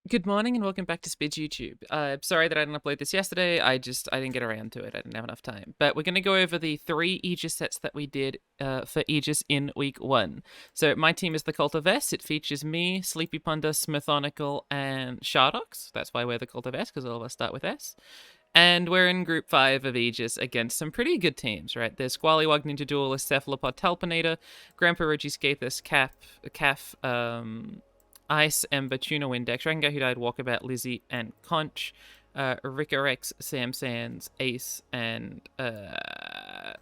Good morning and welcome back to Spid's YouTube. Sorry that I didn't upload this yesterday. I didn't get around to it. I didn't have enough time. But we're going to go over the 3 Aegis sets that we did for Aegis in week 1. So my team is the Cult of S. It features me, Sleepy Punda, Smithonical, and Shardox. That's why we're the Cult of S, because all of us start with S. And we're in Group 5 of Aegis against some pretty good teams, right? There's Squallywog, Ninja Duelist, Cephalopod, Talpinator, Grandpa Reggie, Scathus, Calf, Ice, Ember, TunaWindex, Dragonguywhodied, Walkabout, Lizzie, and Conch, Rickarex, Sam Sands, Ace, and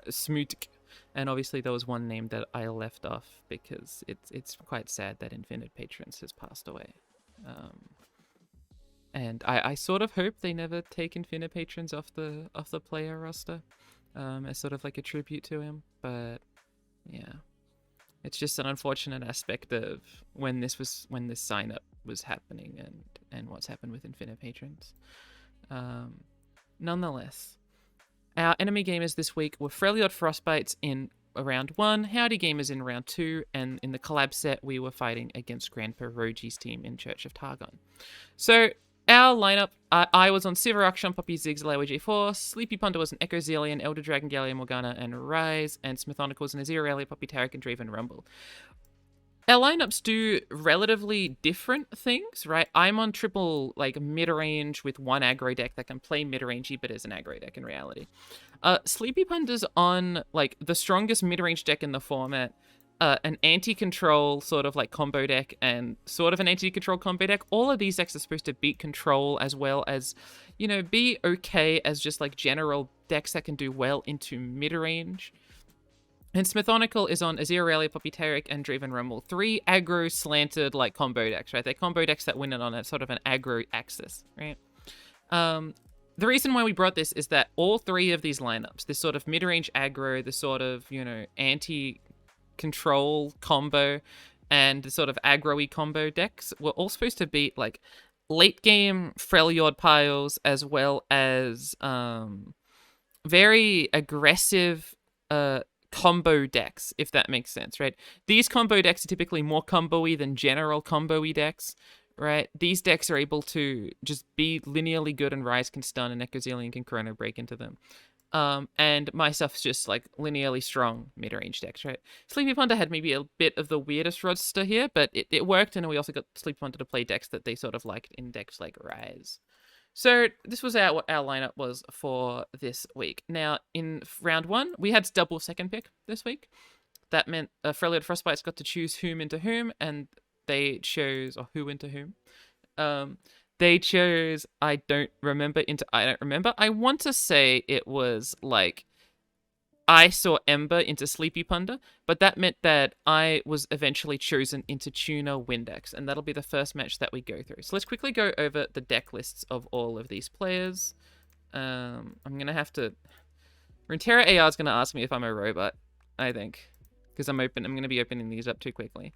Smootik. And obviously there was one name that I left off because it's quite sad that Infinite Patrons has passed away. And I sort of hope they never take Infinite Patrons off the player roster, as sort of like a tribute to him. But yeah. It's just an unfortunate aspect of when this sign up was happening and what's happened with Infinite Patrons. Nonetheless, our enemy gamers this week were Freljord Frostbites in round 1, Howdy Gamers in round 2, and in the collab set we were fighting against Grandpa Roji's team in Church of Targon. So our lineup, I was on Sivir, Akshan, Poppy, Ziggs, Lewa G4, Sleepy Punda was an Echo Zillion, Elder Dragon, Gallia Morgana, and Rise, and Smithonic was an Azir, Aurelia, Poppy, Tarek, and Draven Rumble. Our lineups do relatively different things, right? I'm on triple, like, mid-range with one aggro deck that can play mid-rangey, but is an aggro deck in reality. Sleepy Punda's on, like, the strongest mid-range deck in the format, an anti-control sort of like combo deck and sort of an anti-control combo deck. All of these decks are supposed to beat control as well as, you know, be okay as just like general decks that can do well into mid-range. And Smithonical is on Azir, Aurelia, Poppy, Tarek, and Draven Rumble. 3 aggro slanted like combo decks, right? They're combo decks that win it on a sort of an aggro axis, right? The reason why we brought this is that all 3 of these lineups, this sort of mid-range aggro, the sort of, you know, anti-control combo, and the sort of aggro-y combo decks were all supposed to beat like late game Freljord piles as well as very aggressive combo decks, if that makes sense, right? These combo decks are typically more combo-y than general combo-y decks, right? These decks are able to just be linearly good, and Rise can stun, and Echo Zillion can Chrono Break into them. And my stuff's just like linearly strong mid-range decks, right? Sleepy Punda had maybe a bit of the weirdest roster here, but it worked, and we also got Sleepy Punda to play decks that they sort of liked in decks like Rise. So this was what our lineup was for this week. Now, in round 1, we had double second pick this week. That meant Freljord Frostbites got to choose whom into whom, and they chose, or who into whom. They chose, I don't remember. I want to say it was like Ice or Ember into Sleepy Punda, but that meant that I was eventually chosen into TunaWindex, and that'll be the first match that we go through. So let's quickly go over the deck lists of all of these players. I'm going to have to... Runeterra AR is going to ask me if I'm a robot, I think, because I'm going to be opening these up too quickly.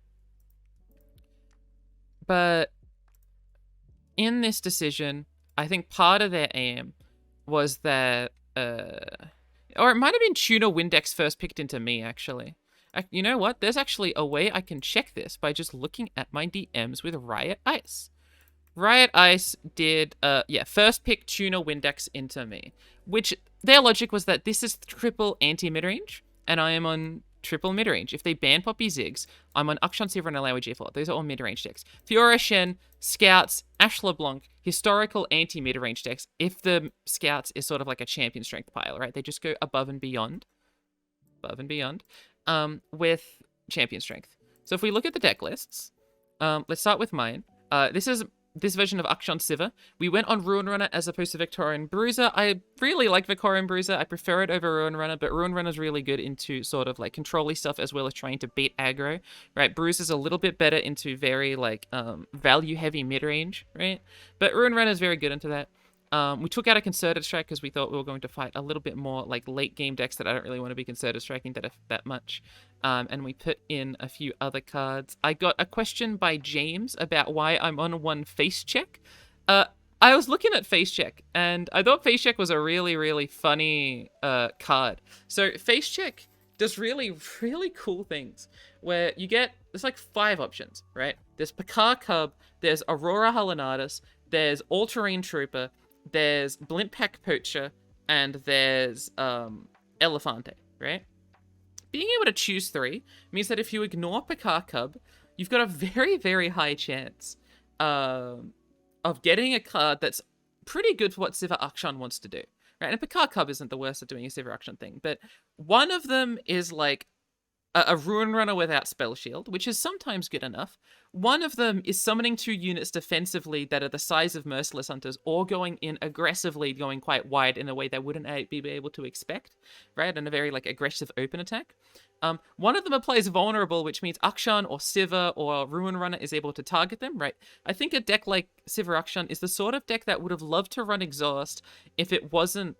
But in this decision, I think part of their aim was that, or it might have been TunaWindex first picked into me, actually. You know what? There's actually a way I can check this by just looking at my DMs with Riot Ice. Riot Ice did, first pick TunaWindex into me, which their logic was that this is triple anti-midrange, and I am on triple mid-range. If they ban Poppy Ziggs, I'm on Akshan, Sivir, and Alewa G4. Those are all mid-range decks. Fiora, Shen, Scouts, Ash LeBlanc, historical anti-mid-range decks. If the Scouts is sort of like a champion strength pile, right? They just go above and beyond. With champion strength. So if we look at the deck lists, let's start with mine. This is this version of Akshan Sivir. We went on Ruin Runner as opposed to Victorian Bruiser. I really like Victorian Bruiser. I prefer it over Ruin Runner, but Ruin Runner's really good into sort of like control-y stuff as well as trying to beat aggro, right? Bruiser's a little bit better into very like value-heavy mid-range, right? But Ruin Runner's very good into that. We took out a Concerted Strike because we thought we were going to fight a little bit more like late game decks that I don't really want to be Concerted Striking that much. And we put in a few other cards. I got a question by James about why I'm on one Face Check. I was looking at Face Check, and I thought Face Check was a really, really funny card. So Face Check does really, really cool things where there's like 5 options, right? There's Pakar Cub, there's Aurora Halanatus, there's All-Terrain Trooper, there's Blimp Pack Poacher, and there's Elefante, right? Being able to choose 3 means that if you ignore Pakar Cub, you've got a very, very high chance of getting a card that's pretty good for what Sivir Akshan wants to do. Right? And Pakar Cub isn't the worst at doing a Sivir Akshan thing, but one of them is like a Ruin Runner without Spell Shield, which is sometimes good enough. One of them is summoning 2 units defensively that are the size of Merciless Hunters, or going in aggressively, going quite wide in a way they wouldn't be able to expect, right? And a very like aggressive open attack. One of them applies Vulnerable, which means Akshan or Sivir or Ruin Runner is able to target them, right? I think a deck like Sivir Akshan is the sort of deck that would have loved to run Exhaust if it wasn't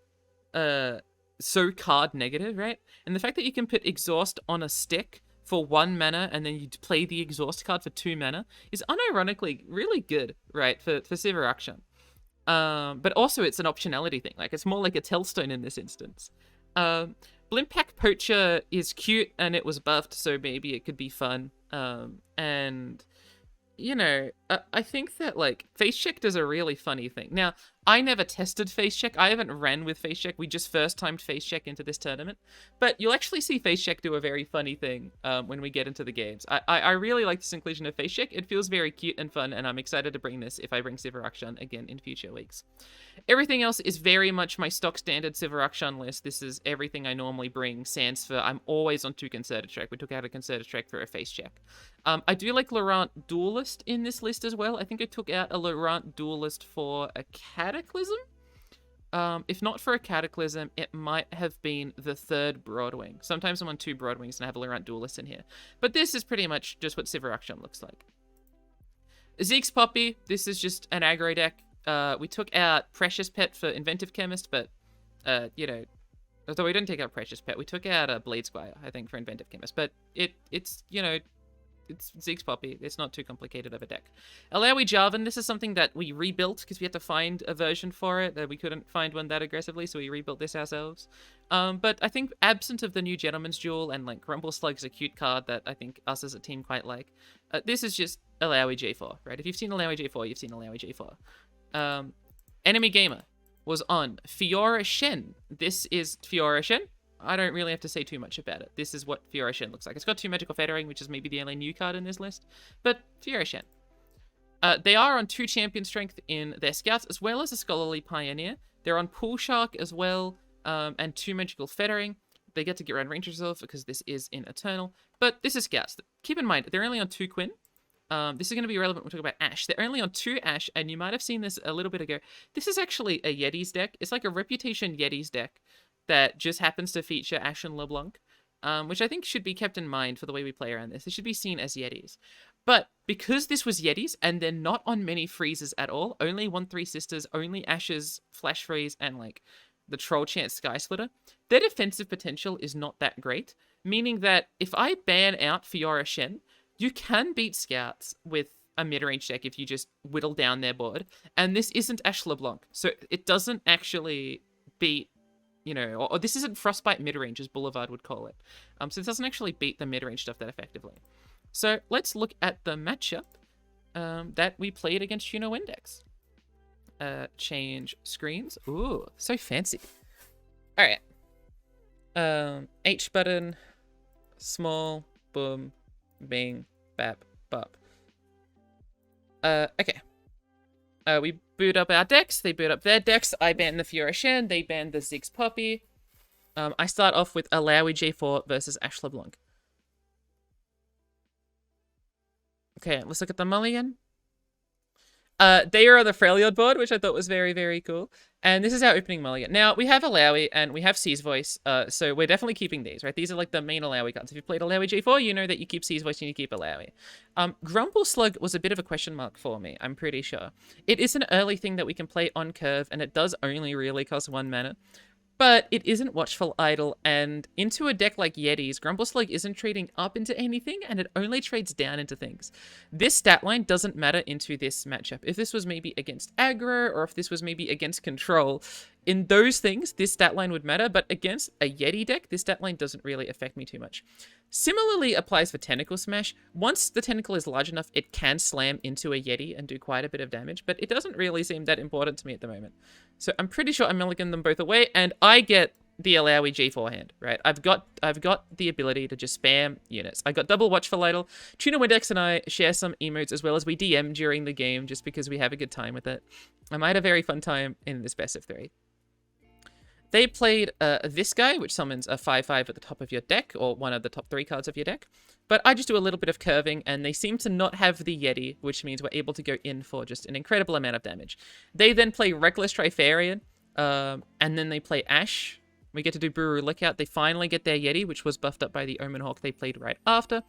so card negative, right? And the fact that you can put Exhaust on a stick for 1 mana and then you play the Exhaust card for 2 mana is unironically really good, right, for Sivir Akshan. But also it's an optionality thing. Like, it's more like a Tellstone in this instance. Blimp Pack Poacher is cute and it was buffed, so maybe it could be fun. And, you know, I think that, like, Face Check does a really funny thing. Now, I never tested Face Check. I haven't ran with Face Check. We just first timed Face Check into this tournament. But you'll actually see Face Check do a very funny thing when we get into the games. I really like this inclusion of Face Check. It feels very cute and fun, and I'm excited to bring this if I bring Sivir Akshan again in future weeks. Everything else is very much my stock standard Sivir Akshan list. This is everything I normally bring. Sans for I'm always on 2 Concerted Strike. We took out a Concerted Strike for a Face Check. I do like Laurent Duelist in this list as well. I think I took out a Laurent Duelist for a Cataclysm. If not for a Cataclysm, it might have been the 3rd Broadwing. Sometimes I'm on 2 Broadwings and I have a Laurent Duelist in here. But this is pretty much just what Sivir Akshan looks like. Zeke's Poppy, this is just an aggro deck. We took out Precious Pet for Inventive Chemist, but, you know, although we didn't take out Precious Pet, we took out a Blade Squire, I think, for Inventive Chemist. But it's, you know, it's Zeke's Poppy. It's not too complicated of a deck. Alawi Jarvan, this is something that we rebuilt because we had to find a version for it. We couldn't find one that aggressively, so we rebuilt this ourselves. But I think absent of the new Gentleman's Duel and like Grumble Slug's a cute card that I think us as a team quite like. This is just Alawi J4, right? If you've seen Alawi J4, you've seen Alawi J4. Enemy Gamer was on Fiora Shen. This is Fiora Shen. I don't really have to say too much about it. This is what Fiora Shen looks like. It's got 2 Magical Fettering, which is maybe the only new card in this list. But Fiora Shen. They are on 2 Champion Strength in their Scouts, as well as a Scholarly Pioneer. They're on Pool Shark as well, and 2 Magical Fettering. They get to get around Range Resolve because this is in Eternal. But this is Scouts. Keep in mind, they're only on 2 Quinn. This is going to be relevant when we talk about Ashe. They're only on 2 Ashe, and you might have seen this a little bit ago. This is actually a Yetis deck. It's like a Reputation Yetis deck that just happens to feature Ashe and LeBlanc, which I think should be kept in mind for the way we play around this. It should be seen as Yetis. But because this was Yetis, and they're not on many freezes at all, only 1/3 Sisters, only Ashe's Flash Freeze, and like the Troll Chant Sky Splitter, their defensive potential is not that great, meaning that if I ban out Fiora Shen, you can beat Scouts with a mid-range deck if you just whittle down their board, and this isn't Ashe LeBlanc, so it doesn't actually beat, you know, or this isn't Frostbite mid-range, as Boulevard would call it. So it doesn't actually beat the mid-range stuff that effectively. So let's look at the matchup that we played against TunaWindex. Change screens. Ooh, so fancy. All right. H button, small, boom, bing, bap, bop. Okay. We boot up our decks, they boot up their decks, I ban the Fiora Shen, they ban the Zeke's Poppy. I start off with Alawi J4 versus Ashe LeBlanc. Okay, let's look at the mulligan. They are on the Freljord board, which I thought was very, very cool. And this is our opening mulligan. Now, we have Alawi and we have Seize Voice, so we're definitely keeping these, right? These are like the main Alawi cards. If you played Alawi J4, you know that you keep Seize Voice and you keep Alawi. Grumble Slug was a bit of a question mark for me, I'm pretty sure. It is an early thing that we can play on curve, and it does only really cost 1 mana. But it isn't Watchful Idol, and into a deck like Yetis, Grumble Slug isn't trading up into anything, and it only trades down into things. This stat line doesn't matter into this matchup. If this was maybe against aggro, or if this was maybe against control, In those things, this stat line would matter, but against a Yeti deck, this stat line doesn't really affect me too much. Similarly applies for Tentacle Smash. Once the tentacle is large enough, it can slam into a Yeti and do quite a bit of damage, but it doesn't really seem that important to me at the moment. So I'm pretty sure I mulligan them both away, and I get the Alawi G4 hand, right? I've got the ability to just spam units. I got double watch for Lytle. TunaWindex and I share some emotes as well as we DM during the game just because we have a good time with it. I might have a very fun time in this best of 3. They played this guy, which summons a 5/5 at the top of your deck, or one of the top 3 cards of your deck. But I just do a little bit of curving, and they seem to not have the Yeti, which means we're able to go in for just an incredible amount of damage. They then play Reckless Trifarian, and then they play Ash. We get to do Buru Lookout. They finally get their Yeti, which was buffed up by the Omen Hawk they played right after.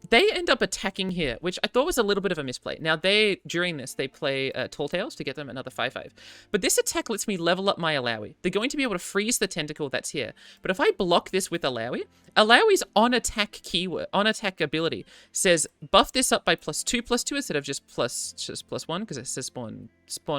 They end up attacking here, which I thought was a little bit of a misplay. Now, during this, they play Tall Tales to get them another 5/5. But this attack lets me level up my Alawi. They're going to be able to freeze the tentacle that's here. But if I block this with Alawi, Alawi's on-attack keyword, on-attack ability says buff this up by +2/+2 instead of just +1, because it says spawn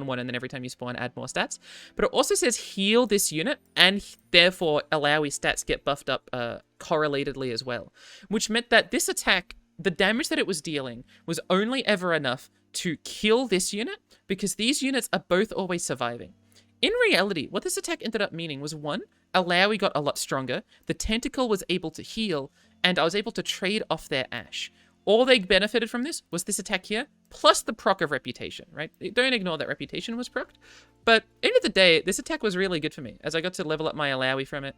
1, and then every time you spawn, add more stats. But it also says heal this unit, and therefore Alawi stats get buffed up correlatedly as well, which meant that this attack, the damage that it was dealing was only ever enough to kill this unit, because these units are both always surviving. In reality, what this attack ended up meaning was, 1, Alawi got a lot stronger, the tentacle was able to heal, and I was able to trade off their Ash. All they benefited from this was this attack here, plus the proc of Reputation, right? Don't ignore that Reputation was procced, but end of the day, this attack was really good for me, as I got to level up my Alawi from it.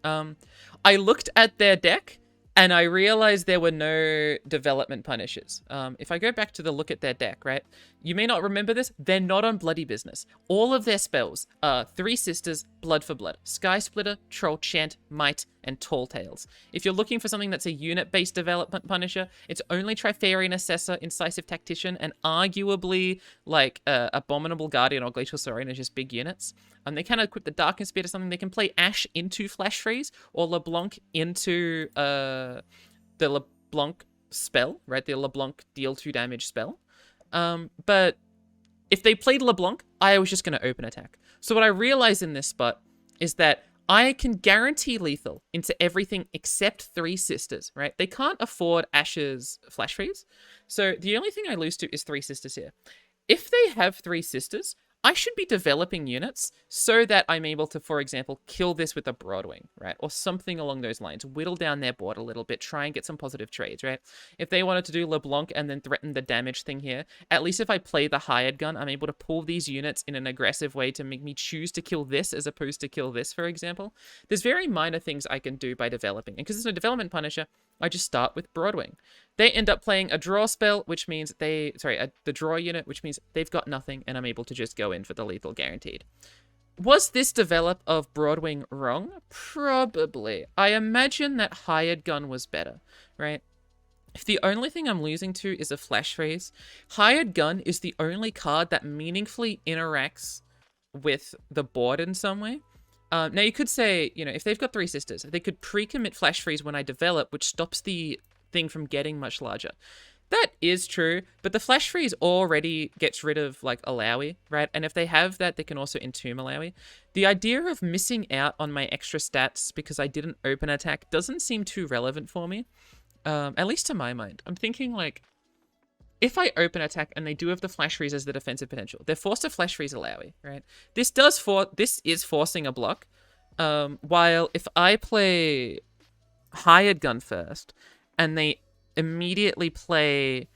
I looked at their deck, and I realized there were no development punishes. If I go back to the look at their deck, right? You may not remember this. They're not on Bloody Business. All of their spells are 3 Sisters, Blood for Blood, Sky Splitter, Troll Chant, Might, and Tall Tales. If you're looking for something that's a unit-based development punisher, it's only Trifarian Assessor, Incisive Tactician, and arguably like Abominable Guardian or Glacial Saurian are just big units. They can equip the Darkened Spear to something. They can play Ash into Flash Freeze or LeBlanc into the LeBlanc spell, right? The LeBlanc deal 2 damage spell. But if they played LeBlanc, I was just going to open attack. So what I realized in this spot is that I can guarantee lethal into everything except 3 Sisters, right? They can't afford Ash's Flash Freeze. So the only thing I lose to is 3 Sisters here. If they have 3 Sisters, I should be developing units so that I'm able to, for example, kill this with a Broadwing, right? Or something along those lines. Whittle down their board a little bit. Try and get some positive trades, right? If they wanted to do LeBlanc and then threaten the damage thing here, at least if I play the hired gun, I'm able to pull these units in an aggressive way to make me choose to kill this as opposed to kill this, for example. There's very minor things I can do by developing. And because it's a development punisher, I just start with Broadwing. They end up playing a draw spell, which means the draw unit, which means they've got nothing, and I'm able to just go in for the lethal guaranteed. Was this develop of Broadwing wrong? Probably. I imagine that hired gun was better, right? If the only thing I'm losing to is a Flash Freeze, hired gun is the only card that meaningfully interacts with the board in some way. Now, you could say, if they've got 3 Sisters, they could pre-commit Flash Freeze when I develop, which stops the thing from getting much larger. That is true, but the Flash Freeze already gets rid of, Alawi, right? And if they have that, they can also entomb Alawi. The idea of missing out on my extra stats because I didn't open attack doesn't seem too relevant for me, at least to my mind. I'm thinking, if I open attack and they do have the Flash Freeze as the defensive potential, they're forced to Flash Freeze Alawi, right? This is forcing a block. While if I play hired gun first and they immediately play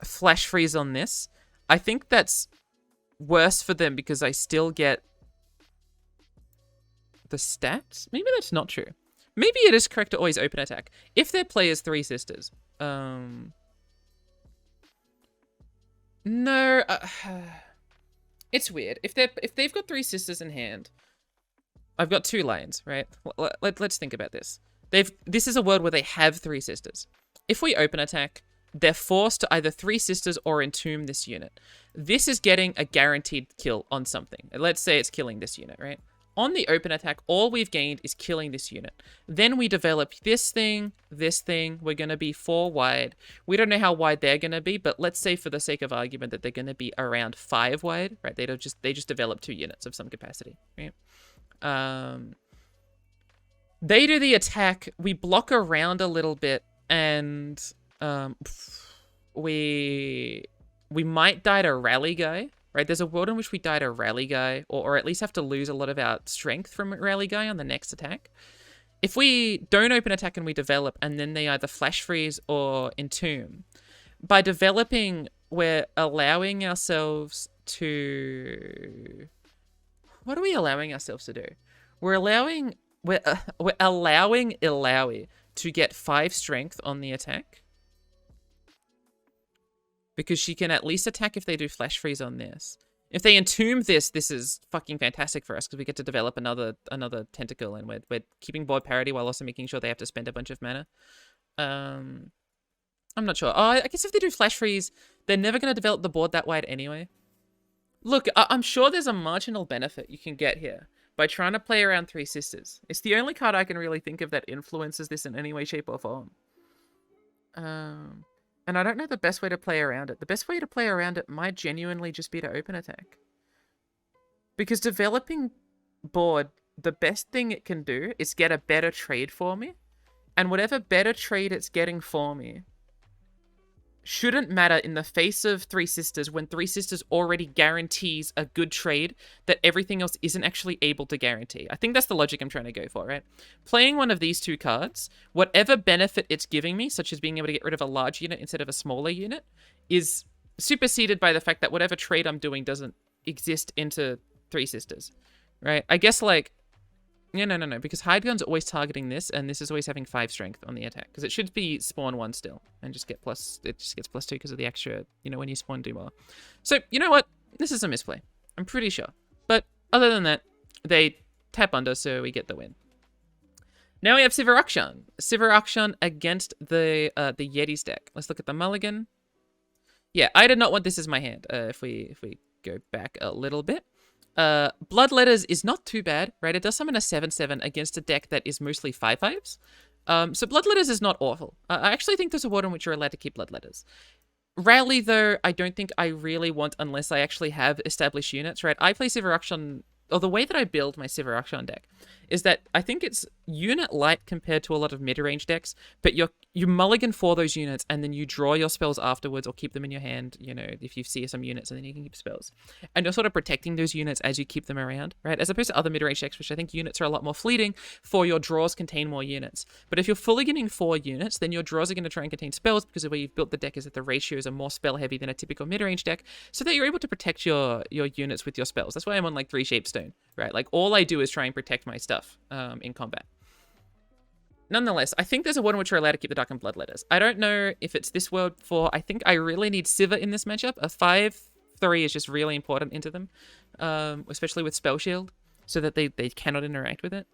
Flash Freeze on this, I think that's worse for them because I still get the stats. Maybe that's not true. Maybe it is correct to always open attack. If their play is 3 Sisters, no, it's weird. If they've got 3 Sisters in hand, I've got 2 Lions, right? Let's think about this. This is a world where they have 3 Sisters. If we open attack, they're forced to either 3 Sisters or entomb this unit. This is getting a guaranteed kill on something. Let's say it's killing this unit, right? on the open attack, all we've gained is killing this unit. Then we develop this thing. We're going to be 4 wide. We don't know how wide they're going to be, but let's say for the sake of argument that they're going to be around 5 wide, right? They just develop 2 units of some capacity, right? They do the attack. We block around a little bit, and we might die to rally guy. Right, there's a world in which we die to Rally Guy, or at least have to lose a lot of our strength from Rally Guy on the next attack. If we don't open attack and we develop, and then they either Flash Freeze or Entomb, by developing, we're allowing ourselves to... What are we allowing ourselves to do? We're allowing Illaoi to get 5 strength on the attack. Because she can at least attack if they do Flash Freeze on this. If they Entomb this is fucking fantastic for us because we get to develop another tentacle, and we're keeping board parity while also making sure they have to spend a bunch of mana. I'm not sure. Oh, I guess if they do Flash Freeze, they're never going to develop the board that wide anyway. Look, I'm sure there's a marginal benefit you can get here by trying to play around 3 Sisters. It's the only card I can really think of that influences this in any way, shape, or form. And I don't know the best way to play around it. The best way to play around it might genuinely just be to open attack. Because developing board, the best thing it can do is get a better trade for me. And whatever better trade it's getting for me shouldn't matter in the face of 3 Sisters when 3 Sisters already guarantees a good trade that everything else isn't actually able to guarantee. I think that's the logic I'm trying to go for, right? Playing one of these 2 cards, whatever benefit it's giving me, such as being able to get rid of a large unit instead of a smaller unit, is superseded by the fact that whatever trade I'm doing doesn't exist into 3 Sisters, right? I guess, like... No, because Hidegun's always targeting this, and this is always having 5 strength on the attack. Because it should be spawn 1 still, and just get plus... It just gets +2 because of the extra, when you spawn, do more. So, you know what? This is a misplay. I'm pretty sure. But other than that, they tap under, so we get the win. Now we have Sivir Akshan against the Yeti's deck. Let's look at the mulligan. Yeah, I did not want this as my hand, if we go back a little bit. Bloodletters is not too bad, right? It does summon a 7/7 against a deck that is mostly 5/5s. So Bloodletters is not awful. I actually think there's a world in which you're allowed to keep Bloodletters. Rally, though, I don't think I really want unless I actually have established units, right? I play Sivir Akshan, or the way that I build my Sivir Akshan deck is that I think it's unit light compared to a lot of mid-range decks, but you mulligan for those units, and then you draw your spells afterwards or keep them in your hand, if you see some units, and then you can keep spells. And you're sort of protecting those units as you keep them around, right? As opposed to other mid-range decks, which I think units are a lot more fleeting, for your draws contain more units. But if you're fully getting 4 units, then your draws are going to try and contain spells, because the way you've built the deck is that the ratios are more spell-heavy than a typical mid-range deck, so that you're able to protect your units with your spells. That's why I'm on, like, 3 Shapestone, right? Like, all I do is try and protect my stuff in combat. Nonetheless, I think there's a world in which you're allowed to keep the Dark and Bloodletters. I don't know if it's this world for... I think I really need Sivir in this matchup. A 5/3 is just really important into them, especially with Spell Shield, so that they cannot interact with it.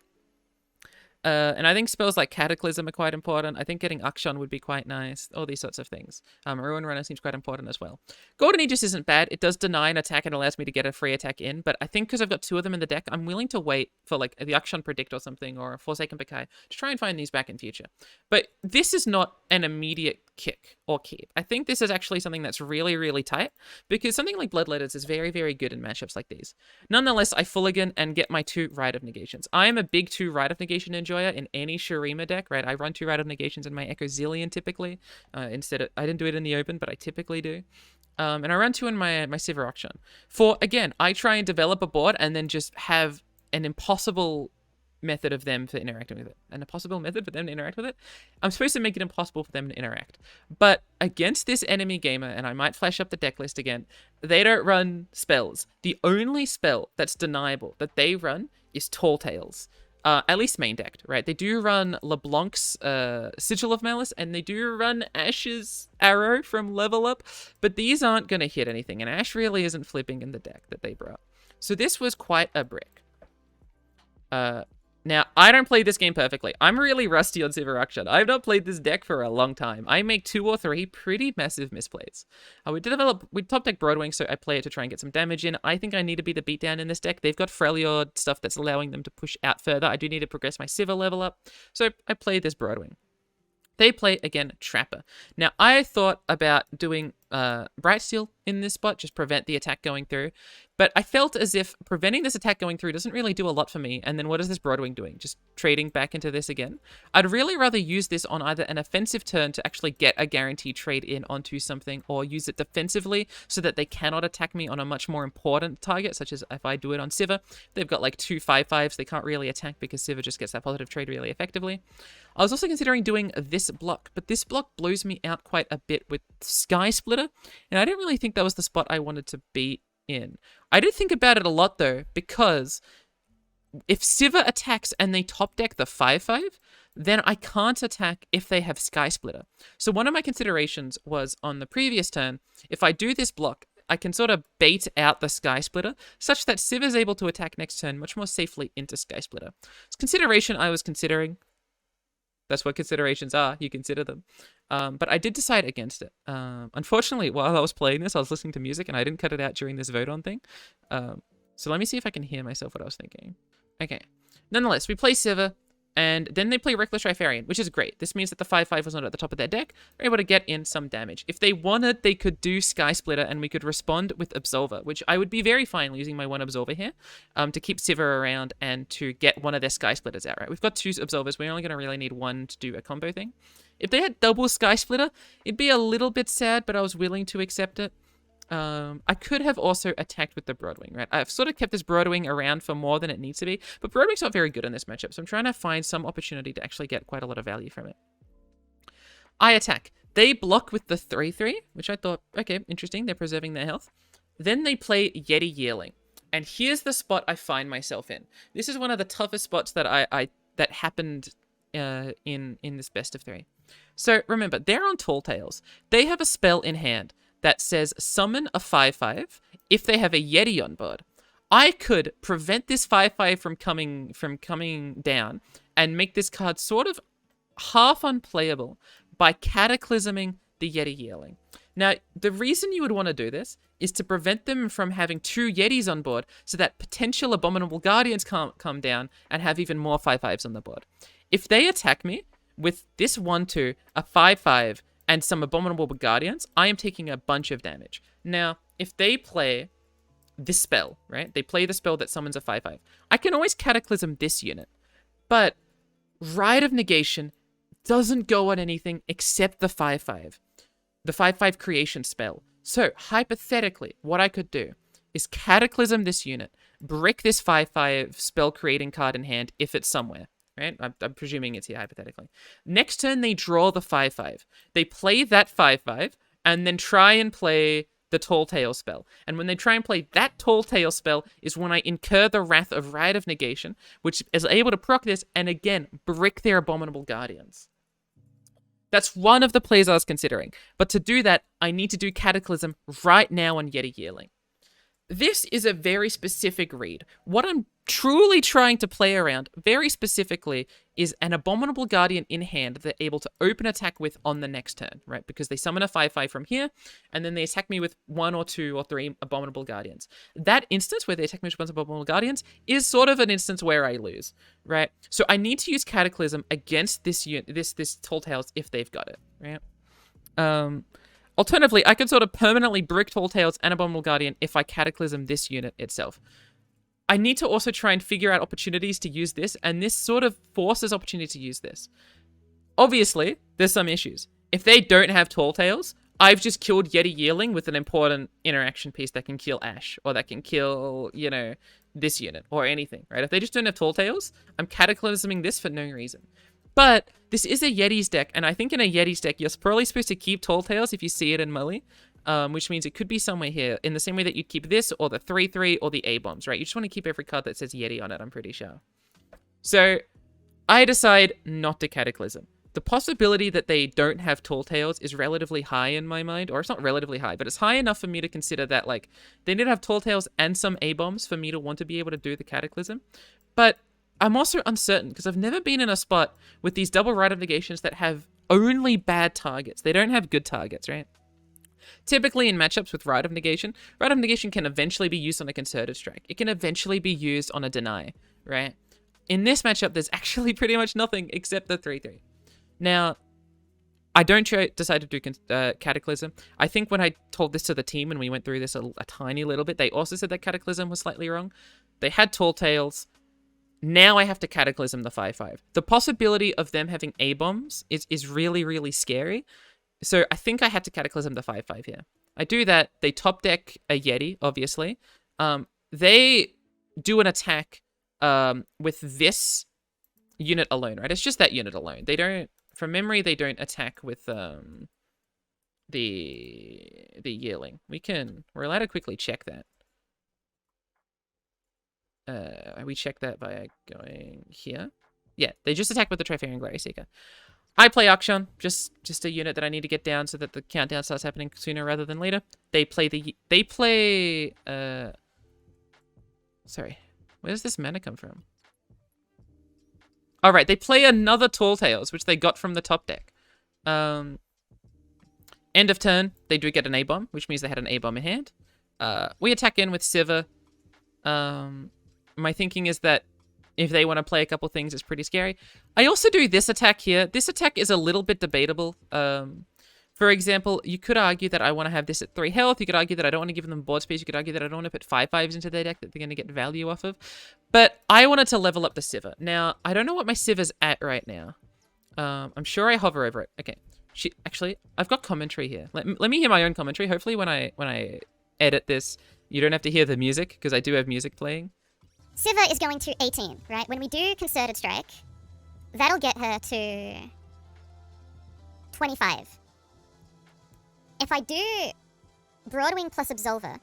And I think spells like Cataclysm are quite important. I think getting Akshan would be quite nice. All these sorts of things. Ruin Runner seems quite important as well. Golden Aegis isn't bad. It does deny an attack and allows me to get a free attack in. But I think because I've got 2 of them in the deck, I'm willing to wait for like the Akshan Predict or something, or a Forsaken Bakai, to try and find these back in future. But this is not an immediate kick or keep. I think this is actually something that's really, really tight, because something like Bloodletters is very, very good in matchups like these. Nonetheless, I fulligan and get my 2 Rite of Negations. I am a big 2 Rite of Negation enjoyer in any Shurima deck, right? I run 2 Rite of Negations in my Echo Zillion typically. I didn't do it in the open, but I typically do. And I run 2 in my Sivir Akshan. For, again, I try and develop a board and then just have an impossible method of them for interacting with it. An impossible method for them to interact with it. I'm supposed to make it impossible for them to interact. But against this enemy gamer, and I might flash up the deck list again, they don't run spells. The only spell that's deniable that they run is Tall Tales. At least main decked, right? They do run LeBlanc's Sigil of Malice, and they do run Ash's Arrow from Level Up, but these aren't going to hit anything, and Ash really isn't flipping in the deck that they brought. So this was quite a brick. Now, I don't play this game perfectly. I'm really rusty on Sivir Akshan. I've not played this deck for a long time. I make 2 or 3 pretty massive misplays. We top deck Broadwing, so I play it to try and get some damage in. I think I need to be the beatdown in this deck. They've got Freljord stuff that's allowing them to push out further. I do need to progress my Sivir level up, so I play this Broadwing. They play, again, Trapper. Now, I thought about doing Brightsteel in this spot, just prevent the attack going through. But I felt as if preventing this attack going through doesn't really do a lot for me. And then what is this Broadwing doing? Just trading back into this again? I'd really rather use this on either an offensive turn to actually get a guaranteed trade in onto something, or use it defensively so that they cannot attack me on a much more important target, such as if I do it on Sivir. They've got like 2 5/5s. They can't really attack because Sivir just gets that positive trade really effectively. I was also considering doing this block, but this block blows me out quite a bit with Sky Splitter, and I didn't really think that was the spot I wanted to be in. I did think about it a lot, though, because if Sivir attacks and they top deck the 5/5, then I can't attack if they have Sky Splitter. So one of my considerations was on the previous turn, if I do this block, I can sort of bait out the Sky Splitter, such that Sivir is able to attack next turn much more safely into Sky Splitter. It's a consideration I was considering. That's what considerations are. You consider them. But I did decide against it. Unfortunately, while I was playing this, I was listening to music and I didn't cut it out during this vote on thing. So let me see if I can hear myself what I was thinking. Okay. Nonetheless, we play Sivir, and then they play Reckless Rifarian, which is great. This means that the 5/5 was not at the top of their deck. They're able to get in some damage. If they wanted, they could do Sky Splitter, and we could respond with Absolver, which I would be very fine using my 1 Absolver here to keep Sivir around and to get one of their Sky Splitters out, right? We've got 2 Absolvers. We're only going to really need 1 to do a combo thing. If they had double Sky Splitter, it'd be a little bit sad, but I was willing to accept it. I could have also attacked with the Broadwing, right? I've sort of kept this Broadwing around for more than it needs to be, but Broadwing's not very good in this matchup, so I'm trying to find some opportunity to actually get quite a lot of value from it. I attack. They block with the 3/3, which I thought, okay, interesting. They're preserving their health. Then they play Yeti Yearling, and here's the spot I find myself in. This is one of the toughest spots that that happened in this best of 3. So remember, they're on Tall Tales. They have a spell in hand that says summon a 5/5 if they have a Yeti on board. I could prevent this 5/5 from coming down and make this card sort of half unplayable by cataclysming the Yeti Yearling. Now, the reason you would want to do this is to prevent them from having 2 Yetis on board so that potential Abominable Guardians can't come down and have even more 5/5s on the board. If they attack me with this 1/2, a 5/5, and some Abominable Guardians, I am taking a bunch of damage. Now, if they play this spell, right? They play the spell that summons a 5/5. I can always Cataclysm this unit, but Rite of Negation doesn't go on anything except the 5/5. The 5/5 creation spell. So, hypothetically, what I could do is Cataclysm this unit, brick this 5/5 spell creating card in hand if it's somewhere. Right? I'm presuming it's here, hypothetically. Next turn, they draw the 5/5. They play that 5/5, and then try and play the Tall Tale spell. And when they try and play that Tall Tale spell is when I incur the Wrath of Rite of Negation, which is able to proc this, and again, brick their Abominable Guardians. That's one of the plays I was considering. But to do that, I need to do Cataclysm right now on Yeti Yearling. This is a very specific read. What I'm truly trying to play around, very specifically, is an Abominable Guardian in hand that they're able to open attack with on the next turn, right? Because they summon a 5/5 from here, and then they attack me with 1 or 2 or 3 Abominable Guardians. That instance where they attack me with 1 Abominable Guardians is sort of an instance where I lose, right? So I need to use Cataclysm against this Tall Tales if they've got it, right? Alternatively, I could sort of permanently brick Tall Tales and Abominable Guardian if I Cataclysm this unit itself. I need to also try and figure out opportunities to use this, and this sort of forces opportunity to use this. Obviously, there's some issues. If they don't have Tall Tales, I've just killed Yeti Yearling with an important interaction piece that can kill Ash, or that can kill, this unit, or anything, right? If they just don't have Tall Tales, I'm Cataclysming this for no reason. But this is a Yeti's deck, and I think in a Yeti's deck, you're probably supposed to keep Tall Tales if you see it in Mully, which means it could be somewhere here, in the same way that you'd keep this, or the 3/3, or the A-Bombs, right? You just want to keep every card that says Yeti on it, I'm pretty sure. So, I decide not to Cataclysm. The possibility that they don't have Tall Tales is relatively high in my mind, or it's not relatively high, but it's high enough for me to consider that, they need to have Tall Tales and some A-Bombs for me to want to be able to do the Cataclysm. But I'm also uncertain because I've never been in a spot with these double right of negations that have only bad targets. They don't have good targets, right? Typically in matchups with right of negation can eventually be used on a concerted strike. It can eventually be used on a deny, right? In this matchup, there's actually pretty much nothing except the 3-3. Now, I don't decide to do Cataclysm. I think when I told this to the team and we went through this a tiny little bit, they also said that Cataclysm was slightly wrong. They had Tall Tales. Now I have to Cataclysm the 5-5. The possibility of them having A-bombs is really, really scary. So I think I had to Cataclysm the 5-5 here. I do that. They top deck a Yeti, obviously. They do an attack with this unit alone, right? It's just that unit alone. They don't, from memory, they don't attack with the Yearling. We're allowed to quickly check that. We check that by going here. Yeah, they just attack with the Trifarian Glory Seeker. I play Akshan, just a unit that I need to get down so that the countdown starts happening sooner rather than later. They play sorry, where does this mana come from? All right, they play another Tall Tales, which they got from the top deck. End of turn, they do get an A-bomb, which means they had an A-bomb in hand. We attack in with Sivir. My thinking is that if they want to play a couple things, it's pretty scary. I also do this attack here. This attack is a little bit debatable. For example, you could argue that I want to have this at 3 health. You could argue that I don't want to give them board space. You could argue that I don't want to put 5/5s into their deck that they're going to get value off of. But I wanted to level up the Sivir. Now, I don't know what my Sivir's at right now. I'm sure I hover over it. Okay. Actually, I've got commentary here. Let me hear my own commentary. Hopefully when I edit this, you don't have to hear the music, because I do have music playing. Sivir is going to 18, right? When we do Concerted Strike, that'll get her to 25. If I do Broadwing plus Absolver,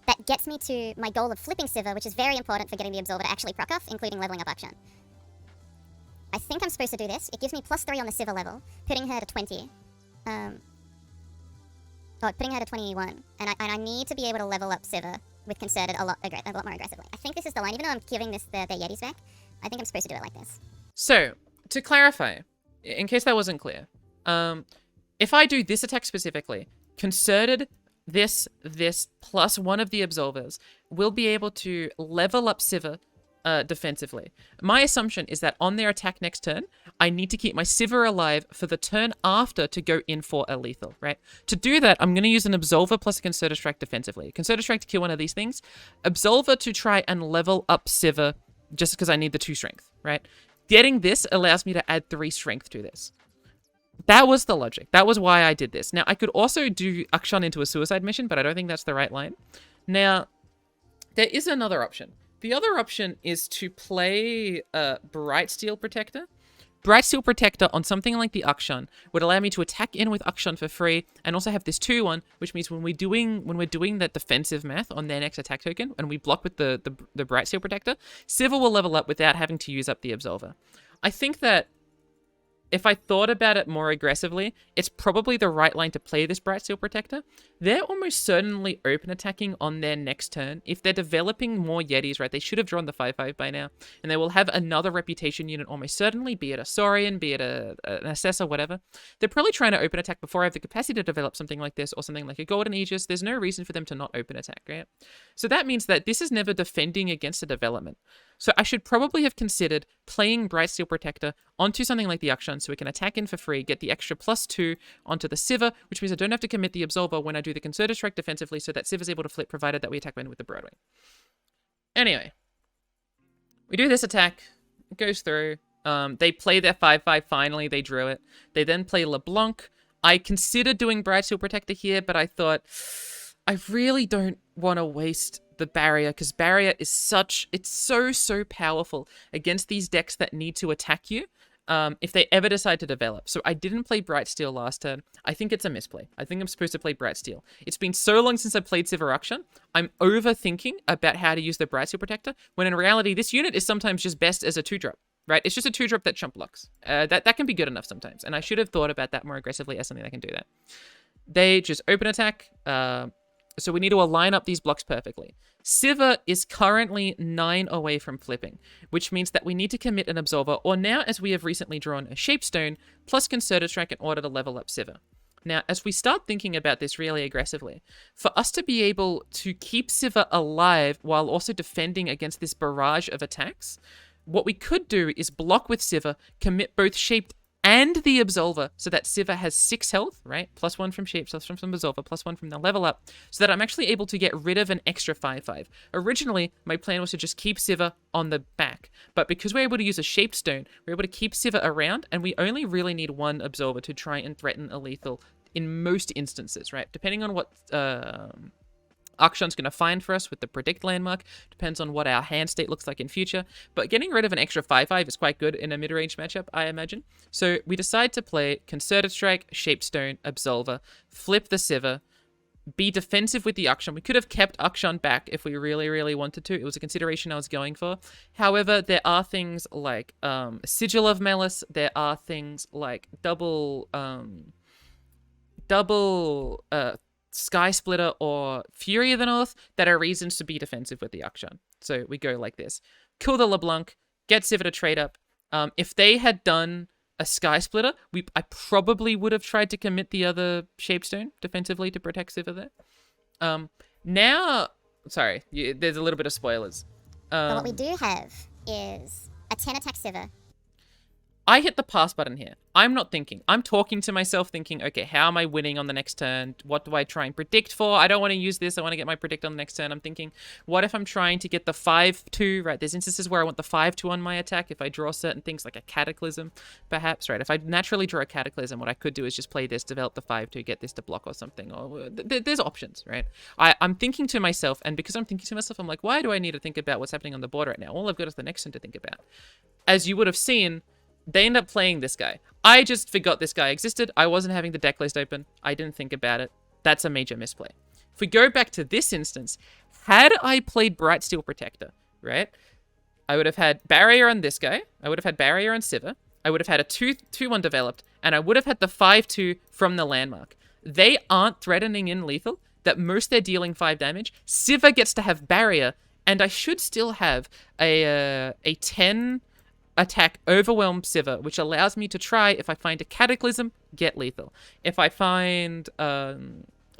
that gets me to my goal of flipping Sivir, which is very important for getting the Absolver to actually proc off, including leveling up Akshan. I think I'm supposed to do this. It gives me +3 on the Sivir level, putting her to 20. Putting her to 21. And I need to be able to level up Sivir with Concerted a lot more aggressively. I think this is the line. Even though I'm giving this the Yetis back, I think I'm supposed to do it like this. So, to clarify, in case that wasn't clear, if I do this attack specifically, Concerted, this, plus one of the Absolvers, will be able to level up Sivir defensively. My assumption is that on their attack next turn, I need to keep my Sivir alive for the turn after to go in for a lethal, right? To do that, I'm going to use an Absolver plus a Concerted Strike defensively. Concerted Strike to kill one of these things. Absolver to try and level up Sivir just because I need the 2 strength, right? Getting this allows me to add 3 strength to this. That was the logic. That was why I did this. Now, I could also do Akshan into a suicide mission, but I don't think that's the right line. Now, there is another option. The other option is to play Bright Steel Protector. Bright Steel Protector on something like the Akshan would allow me to attack in with Akshan for free and also have this 2-1, which means when we're doing that defensive math on their next attack token and we block with the Bright Steel Protector, Sivir will level up without having to use up the Absolver. I think that if I thought about it more aggressively, it's probably the right line to play this Bright Steel Protector. They're almost certainly open attacking on their next turn. If they're developing more Yetis, right, they should have drawn the 5/5 by now. And they will have another reputation unit almost certainly, be it a Saurian, be it an Assessor, whatever. They're probably trying to open attack before I have the capacity to develop something like this or something like a Golden Aegis. There's no reason for them to not open attack, right? So that means that this is never defending against a development. So I should probably have considered playing Bright Steel Protector onto something like the Akshan so we can attack in for free, get the extra +2 onto the Sivir, which means I don't have to commit the Absolver when I do the Concerted Strike defensively so that Sivir's able to flip provided that we attack in with the Broadwing. Anyway, we do this attack. It goes through. They play their 5/5 finally. They drew it. They then play LeBlanc. I considered doing Bright Steel Protector here, but I thought I really don't want to waste the barrier because barrier is it's so powerful against these decks that need to attack you if they ever decide to develop. So I didn't play Bright Steel last turn. I think it's a misplay. I think I'm supposed to play Bright Steel. It's been so long since I played Sivir Akshan. I'm overthinking about how to use the Bright Steel Protector when in reality this unit is sometimes just best as a 2-drop. Right? It's just a 2-drop that chump blocks. That can be good enough sometimes. And I should have thought about that more aggressively as something that can do that. They just open attack. So we need to align up these blocks perfectly. Sivir is currently 9 away from flipping, which means that we need to commit an Absolver, or now, as we have recently drawn, a Shapestone, plus Concerted Strike in order to level up Sivir. Now, as we start thinking about this really aggressively, for us to be able to keep Sivir alive while also defending against this barrage of attacks, what we could do is block with Sivir, commit both Shaped and the Absolver, so that Sivir has 6 health, right? +1 from Shape, +1 from Absolver, +1 from the level up, so that I'm actually able to get rid of an extra 5/5. Originally, my plan was to just keep Sivir on the back, but because we're able to use a Shape Stone, we're able to keep Sivir around, and we only really need 1 Absolver to try and threaten a lethal in most instances, right? Depending on what Akshan's going to find for us with the predict landmark. Depends on what our hand state looks like in future. But getting rid of an extra 5/5 is quite good in a mid-range matchup, I imagine. So we decide to play Concerted Strike, Shapestone, Absolver, flip the Sivir, be defensive with the Akshan. We could have kept Akshan back if we really, really wanted to. It was a consideration I was going for. However, there are things like Sigil of Malice. There are things like double Sky Splitter or Fury of the North that are reasons to be defensive with the Akshan. So we go like this. Kill the LeBlanc, get Sivir to trade up. If they had done a Sky Splitter, I probably would have tried to commit the other Shapestone defensively to protect Sivir there. Now, sorry, there's a little bit of spoilers. But what we do have is a 10 attack Sivir. I hit the pass button here. I'm not thinking. I'm talking to myself thinking, okay, how am I winning on the next turn? What do I try and predict for? I don't want to use this. I want to get my predict on the next turn. I'm thinking, what if I'm trying to get the 5/2, right? There's instances where I want the 5/2 on my attack. If I draw certain things like a Cataclysm, perhaps, right? If I naturally draw a Cataclysm, what I could do is just play this, develop the 5/2, get this to block or something. Or there's options, right? I'm thinking to myself, and because I'm thinking to myself, I'm like, why do I need to think about what's happening on the board right now? All I've got is the next turn to think about. As you would have seen, they end up playing this guy. I just forgot this guy existed. I wasn't having the deck list open. I didn't think about it. That's a major misplay. If we go back to this instance, had I played Bright Steel Protector, right? I would have had Barrier on this guy. I would have had Barrier on Sivir. I would have had a 2/1 developed, and I would have had the 5/2 from the landmark. They aren't threatening in lethal. That most they're dealing 5 damage. Sivir gets to have Barrier, and I should still have a 10 attack Overwhelm Sivir, which allows me to try, if I find a Cataclysm, get lethal. If I find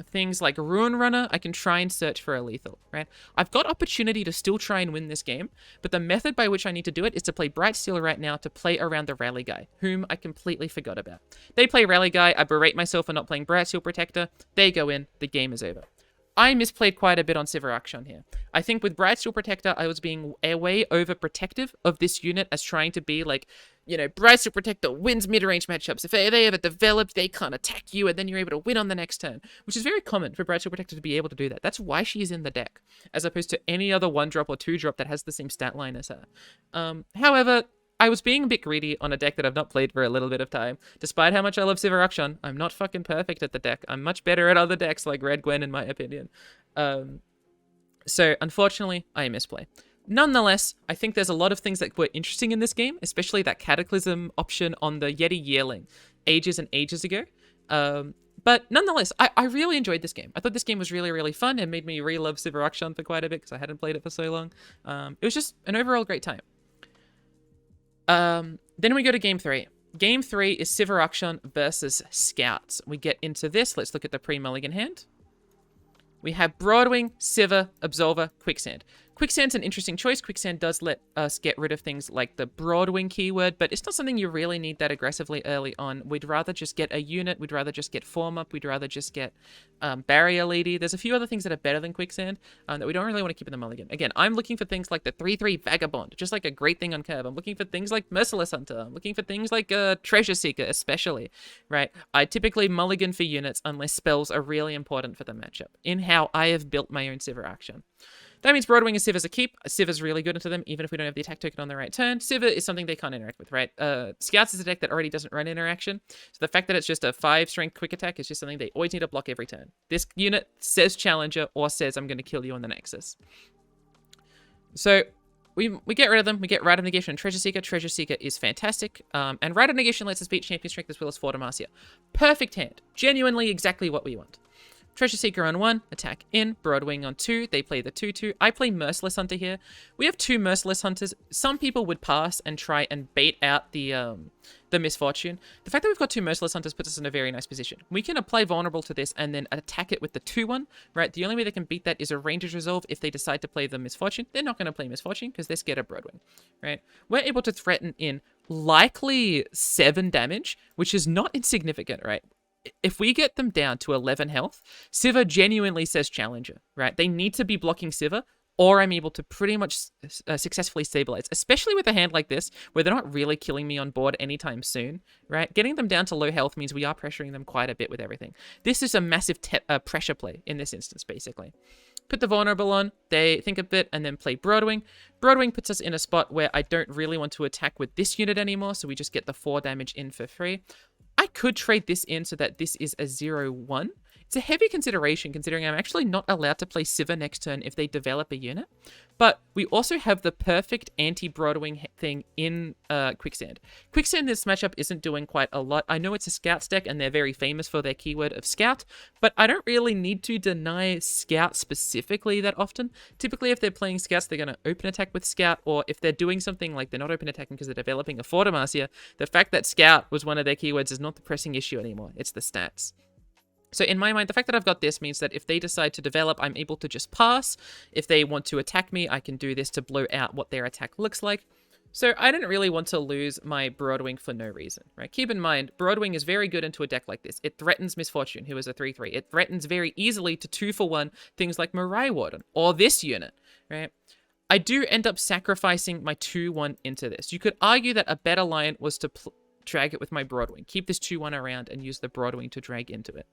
things like Ruin Runner, I can try and search for a lethal, right? I've got opportunity to still try and win this game, but the method by which I need to do it is to play Bright Steel right now to play around the Rally Guy, whom I completely forgot about. They play Rally Guy, I berate myself for not playing Bright Steel Protector, they go in, the game is over. I misplayed quite a bit on Sivir Akshan here. I think with Bright Steel Protector, I was being way overprotective of this unit as trying to be like, you know, Bright Steel Protector wins mid-range matchups. If they ever develop, they can't attack you, and then you're able to win on the next turn, which is very common for Bright Steel Protector to be able to do that. That's why she's in the deck, as opposed to any other 1-drop or 2-drop that has the same stat line as her. However, I was being a bit greedy on a deck that I've not played for a little bit of time. Despite how much I love Sivir Akshan, I'm not fucking perfect at the deck. I'm much better at other decks like Red Gwen, in my opinion. So, unfortunately, I misplay. Nonetheless, I think there's a lot of things that were interesting in this game, especially that Cataclysm option on the Yeti Yearling ages and ages ago. But nonetheless, I really enjoyed this game. I thought this game was really, really fun and made me re-love Sivir Akshan for quite a bit because I hadn't played it for so long. It was just an overall great time. Then we go to Game 3. Game 3 is Sivir Akshan versus Scouts. We get into this. Let's look at the pre-mulligan hand. We have Broadwing, Sivir, Absolver, Quicksand. Quicksand's an interesting choice. Quicksand does let us get rid of things like the Broadwing keyword, but it's not something you really need that aggressively early on. We'd rather just get a unit. We'd rather just get Form Up. We'd rather just get Barrier Lady. There's a few other things that are better than Quicksand that we don't really want to keep in the mulligan. Again, I'm looking for things like the 3/3 Vagabond, just like a great thing on curve. I'm looking for things like Merciless Hunter. I'm looking for things like Treasure Seeker, especially, right? I typically mulligan for units unless spells are really important for the matchup, in how I have built my own Sivir Akshan. That means Broadwing and Sivir's a keep. Sivir's really good into them, even if we don't have the attack token on the right turn. Sivir is something they can't interact with, right? Scouts is a deck that already doesn't run interaction. So the fact that it's just a 5 strength quick attack is just something they always need to block every turn. This unit says Challenger or says I'm going to kill you on the Nexus. So we get rid of them. We get Rite of Negation and Treasure Seeker. Treasure Seeker is fantastic. And Rite of Negation lets us beat Champion Strength as well as Fort Demacia. Perfect hand. Genuinely exactly what we want. Treasure Seeker on 1, attack in. Broadwing on 2, they play the 2/2. I play Merciless Hunter here. We have 2 Merciless Hunters. Some people would pass and try and bait out the Misfortune. The fact that we've got 2 Merciless Hunters puts us in a very nice position. We can apply Vulnerable to this and then attack it with the 2/1, right? The only way they can beat that is a Ranger's Resolve. If they decide to play the Misfortune, they're not going to play Misfortune because they're scared of Broadwing, right? We're able to threaten in likely 7 damage, which is not insignificant, right? If we get them down to 11 health, Sivir genuinely says Challenger, right? They need to be blocking Sivir, or I'm able to pretty much successfully stabilize, especially with a hand like this, where they're not really killing me on board anytime soon, right? Getting them down to low health means we are pressuring them quite a bit with everything. This is a massive pressure play in this instance, basically. Put the Vulnerable on, they think a bit, and then play Broadwing. Broadwing puts us in a spot where I don't really want to attack with this unit anymore, so we just get the 4 damage in for free. I could trade this in so that this is a 0/1. It's a heavy consideration considering I'm actually not allowed to play Sivir next turn if they develop a unit. But we also have the perfect anti-Broadwing thing in Quicksand. Quicksand in this matchup isn't doing quite a lot. I know it's a Scout deck and they're very famous for their keyword of Scout, but I don't really need to deny Scout specifically that often. Typically if they're playing Scouts, they're going to open attack with Scout, or if they're doing something like they're not open attacking because they're developing a Fortimacia, the fact that Scout was one of their keywords is not the pressing issue anymore. It's the stats. So in my mind, the fact that I've got this means that if they decide to develop, I'm able to just pass. If they want to attack me, I can do this to blow out what their attack looks like. So I didn't really want to lose my Broadwing for no reason, right? Keep in mind, Broadwing is very good into a deck like this. It threatens Misfortune, who is a 3/3. It threatens very easily to 2-for-1 things like Mirai Warden or this unit, right? I do end up sacrificing my 2/1 into this. You could argue that a better line was to drag it with my Broadwing. Keep this 2/1 around and use the Broadwing to drag into it.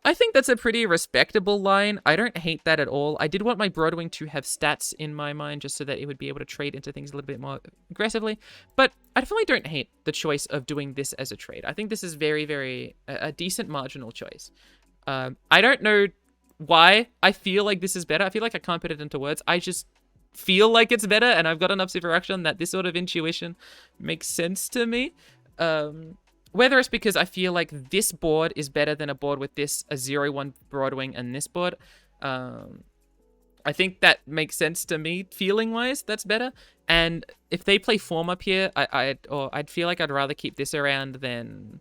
I think that's a pretty respectable line. I don't hate that at all. I did want my Broadwing to have stats in my mind just so that it would be able to trade into things a little bit more aggressively. But I definitely don't hate the choice of doing this as a trade. I think this is very, very a decent marginal choice. I don't know why I feel like this is better. I feel like I can't put it into words. I just feel like it's better, and I've got enough Sivir action that this sort of intuition makes sense to me. Whether it's because I feel like this board is better than a board with this, a 0/1 Broadwing and this board. I think that makes sense to me, feeling-wise, that's better. And if they play Form up here, I'd feel like I'd rather keep this around than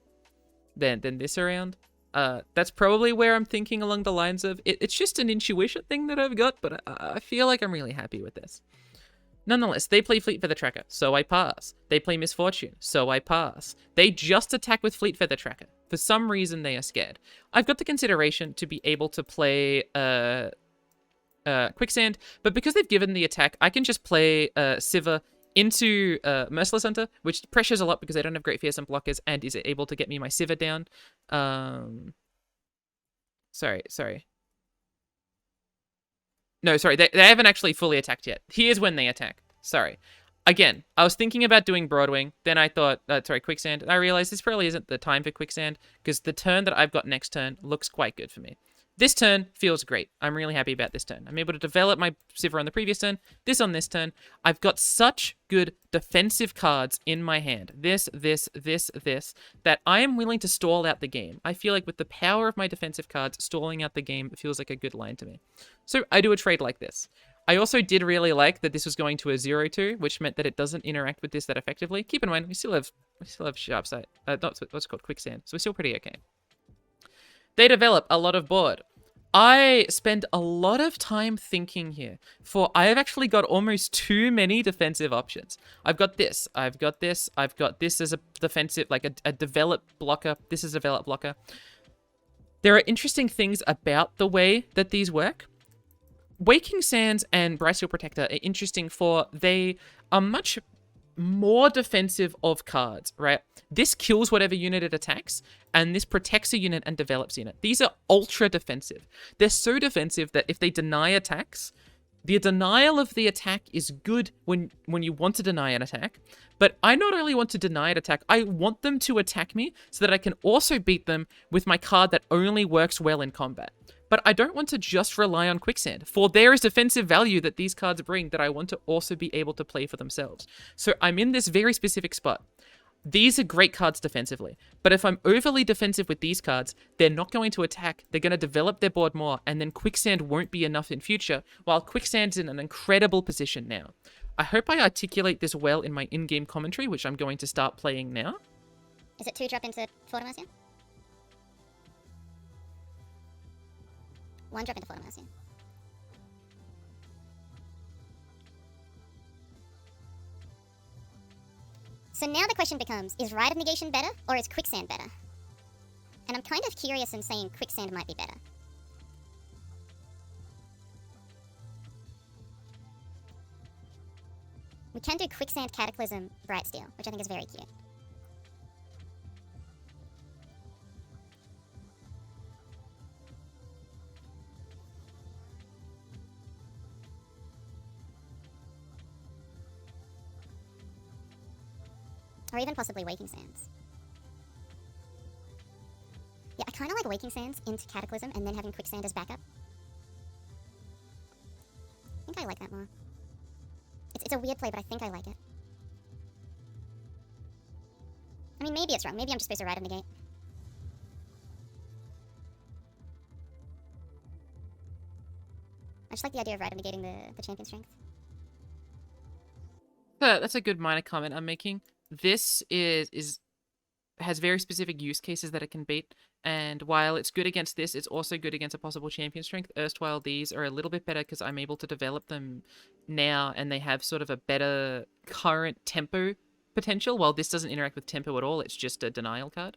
this around. That's probably where I'm thinking along the lines of, it's just an intuition thing that I've got, but I feel like I'm really happy with this. Nonetheless, they play Fleet Feather Tracker, so I pass. They play Misfortune, so I pass. They just attack with Fleet Feather Tracker. For some reason, they are scared. I've got the consideration to be able to play Quicksand, but because they've given the attack, I can just play Sivir into Merciless Hunter, which pressures a lot because they don't have great fearsome blockers and is able to get me my Sivir down. Sorry. No, sorry, they haven't actually fully attacked yet. Here's when they attack. Sorry. Again, I was thinking about doing Broadwing. Then I thought, Quicksand. I realized this probably isn't the time for Quicksand because the turn that I've got next turn looks quite good for me. This turn feels great. I'm really happy about this turn. I'm able to develop my Sivir on the previous turn, this on this turn. I've got such good defensive cards in my hand. This, that I am willing to stall out the game. I feel like with the power of my defensive cards, stalling out the game feels like a good line to me. So I do a trade like this. I also did really like that this was going to a 0/2, which meant that it doesn't interact with this that effectively. Keep in mind, we still have Sharp Sight. Not what's called Quicksand, so we're still pretty okay. They develop a lot of board. I spend a lot of time thinking here, for I have actually got almost too many defensive options. I've got this as a defensive, like a develop blocker. This is a develop blocker. There are interesting things about the way that these work. Waking Sands and Brightsteel Protector are interesting for they are much more defensive of cards, right? This kills whatever unit it attacks, and this protects a unit and develops a unit. These are ultra defensive. They're so defensive that if they deny attacks, the denial of the attack is good when you want to deny an attack, but I not only want to deny an attack, I want them to attack me so that I can also beat them with my card that only works well in combat. But I don't want to just rely on Quicksand, for there is defensive value that these cards bring that I want to also be able to play for themselves. So I'm in this very specific spot. These are great cards defensively, but if I'm overly defensive with these cards, they're not going to attack, they're going to develop their board more, and then Quicksand won't be enough in future, while Quicksand's in an incredible position now. I hope I articulate this well in my in-game commentary, which I'm going to start playing now. Is it 2 drop into Fortimer's here? 1 drop into Fortimer's here. So now the question becomes, is Rite of Negation better, or is Quicksand better? And I'm kind of curious in saying Quicksand might be better. We can do Quicksand, Cataclysm, Bright Steel, which I think is very cute. Or even possibly Waking Sands. Yeah, I kind of like Waking Sands into Cataclysm and then having Quicksand as backup. I think I like that more. It's a weird play, but I think I like it. I mean, maybe it's wrong. Maybe I'm just supposed to Rite of Negate. I just like the idea of Rite of Negating the champion strength. That's a good minor comment I'm making. This has very specific use cases that it can beat, and while it's good against this, it's also good against a possible champion strength. Erstwhile, these are a little bit better because I'm able to develop them now, and they have sort of a better current tempo potential, while this doesn't interact with tempo at all. It's just a denial card.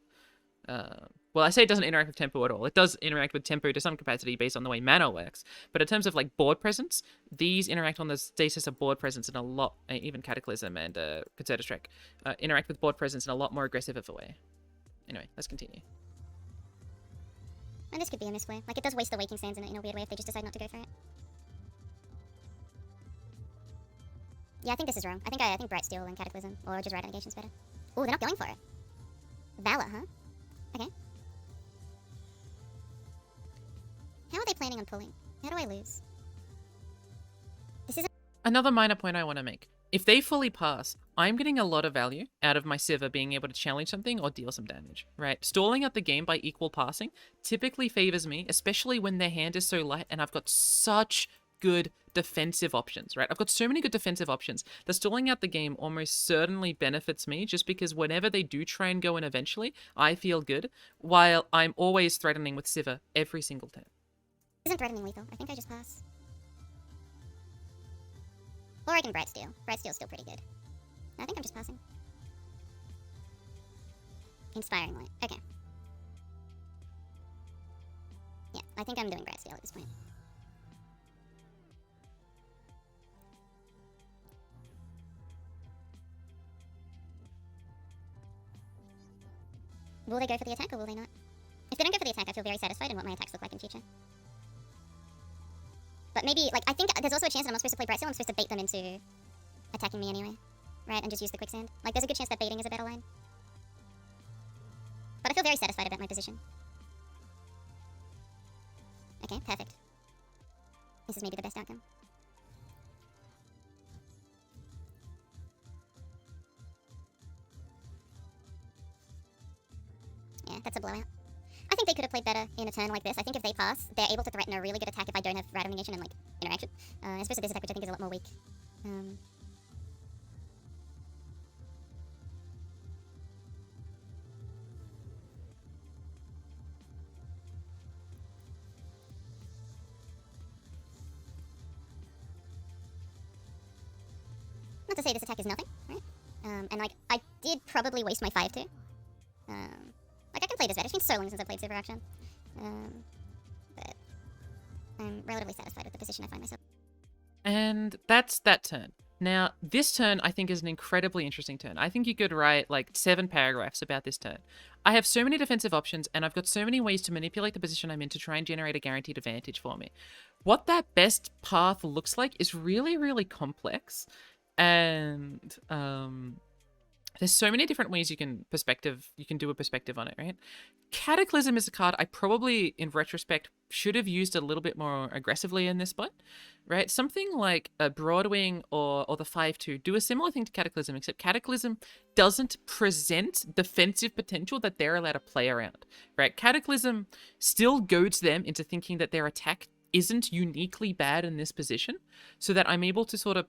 Well, I say it doesn't interact with tempo at all. It does interact with tempo to some capacity based on the way mana works. But in terms of like board presence, these interact on the stasis of board presence in a lot, even Cataclysm and Concerted Strike, interact with board presence in a lot more aggressive of a way. Anyway, let's continue. And this could be a misplay. Like, it does waste the Waking Sands in a weird way if they just decide not to go for it. Yeah, I think this is wrong. I think Bright Steel and Cataclysm, or just Rite of Negation's better. Oh, they're not going for it. Valor, huh? Okay. How are they planning on pulling? How do I lose? This isn't... Another minor point I want to make. If they fully pass, I'm getting a lot of value out of my Sivir being able to challenge something or deal some damage, right? Stalling out the game by equal passing typically favors me, especially when their hand is so light and I've got such good defensive options, right? I've got so many good defensive options. The stalling out the game almost certainly benefits me just because whenever they do try and go in eventually, I feel good, while I'm always threatening with Sivir every single turn. Isn't threatening lethal. I think I just pass. Or I can Bright Steel. Bright Steel's still pretty good. I think I'm just passing. Inspiring Light. Okay. Yeah, I think I'm doing Bright Steel at this point. Will they go for the attack or will they not? If they don't go for the attack, I feel very satisfied in what my attacks look like in future. But maybe, like, I think there's also a chance that I'm not supposed to play Bright Steel. I'm supposed to bait them into attacking me anyway. Right? And just use the Quicksand. Like, there's a good chance that baiting is a better line. But I feel very satisfied about my position. Okay, perfect. This is maybe the best outcome. Yeah, that's a blowout. I think they could have played better in a turn like this. I think if they pass, they're able to threaten a really good attack if I don't have Rite of Negation and, like, interaction. Especially this attack, which I think is a lot more weak. Not to say this attack is nothing, right? And, like, I did probably waste my 5 too. Like, I can play this better. It's been so long since I played Super Action. But I'm relatively satisfied with the position I find myself. And that's that turn. Now, this turn I think is an incredibly interesting turn. I think you could write like 7 paragraphs about this turn. I have so many defensive options and I've got so many ways to manipulate the position I'm in to try and generate a guaranteed advantage for me. What that best path looks like is really, really complex. And there's so many different ways you can do a perspective on it, right? Cataclysm is a card I probably, in retrospect, should have used a little bit more aggressively in this spot, right? Something like a Broadwing or the 5/2 do a similar thing to Cataclysm, except Cataclysm doesn't present defensive potential that they're allowed to play around, right? Cataclysm still goads them into thinking that their attack isn't uniquely bad in this position, so that I'm able to sort of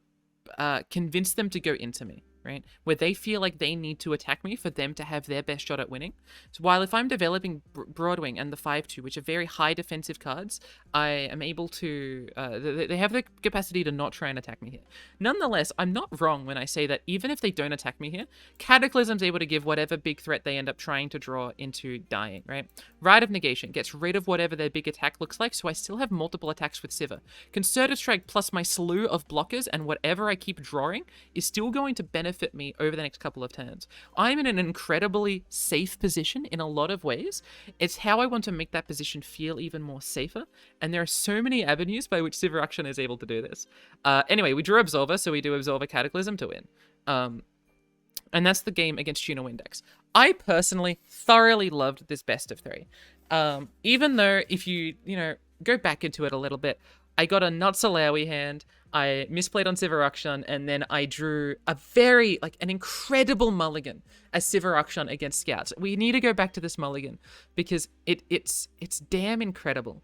convince them to go into me, right? Where they feel like they need to attack me for them to have their best shot at winning. So while if I'm developing Broadwing and the 5/2, which are very high defensive cards, I am able to, they have the capacity to not try and attack me here. Nonetheless, I'm not wrong when I say that even if they don't attack me here, Cataclysm's able to give whatever big threat they end up trying to draw into dying, right? Rite of Negation gets rid of whatever their big attack looks like, so I still have multiple attacks with Sivir. Concerted Strike plus my slew of blockers and whatever I keep drawing is still going to benefit me over the next couple of turns. I'm in an incredibly safe position in a lot of ways. It's how I want to make that position feel even more safer, and there are so many avenues by which Sivir Action is able to do this. Anyway, we drew Absolver, so we do Absolver Cataclysm to win. And that's the game against TunaWindex. I personally thoroughly loved this best of 3. Even though if you go back into it a little bit, I got a Nutsalawi hand, I misplayed on Sivir Akshan, and then I drew a very, an incredible mulligan as Sivir Akshan against Scouts. We need to go back to this mulligan because it's damn incredible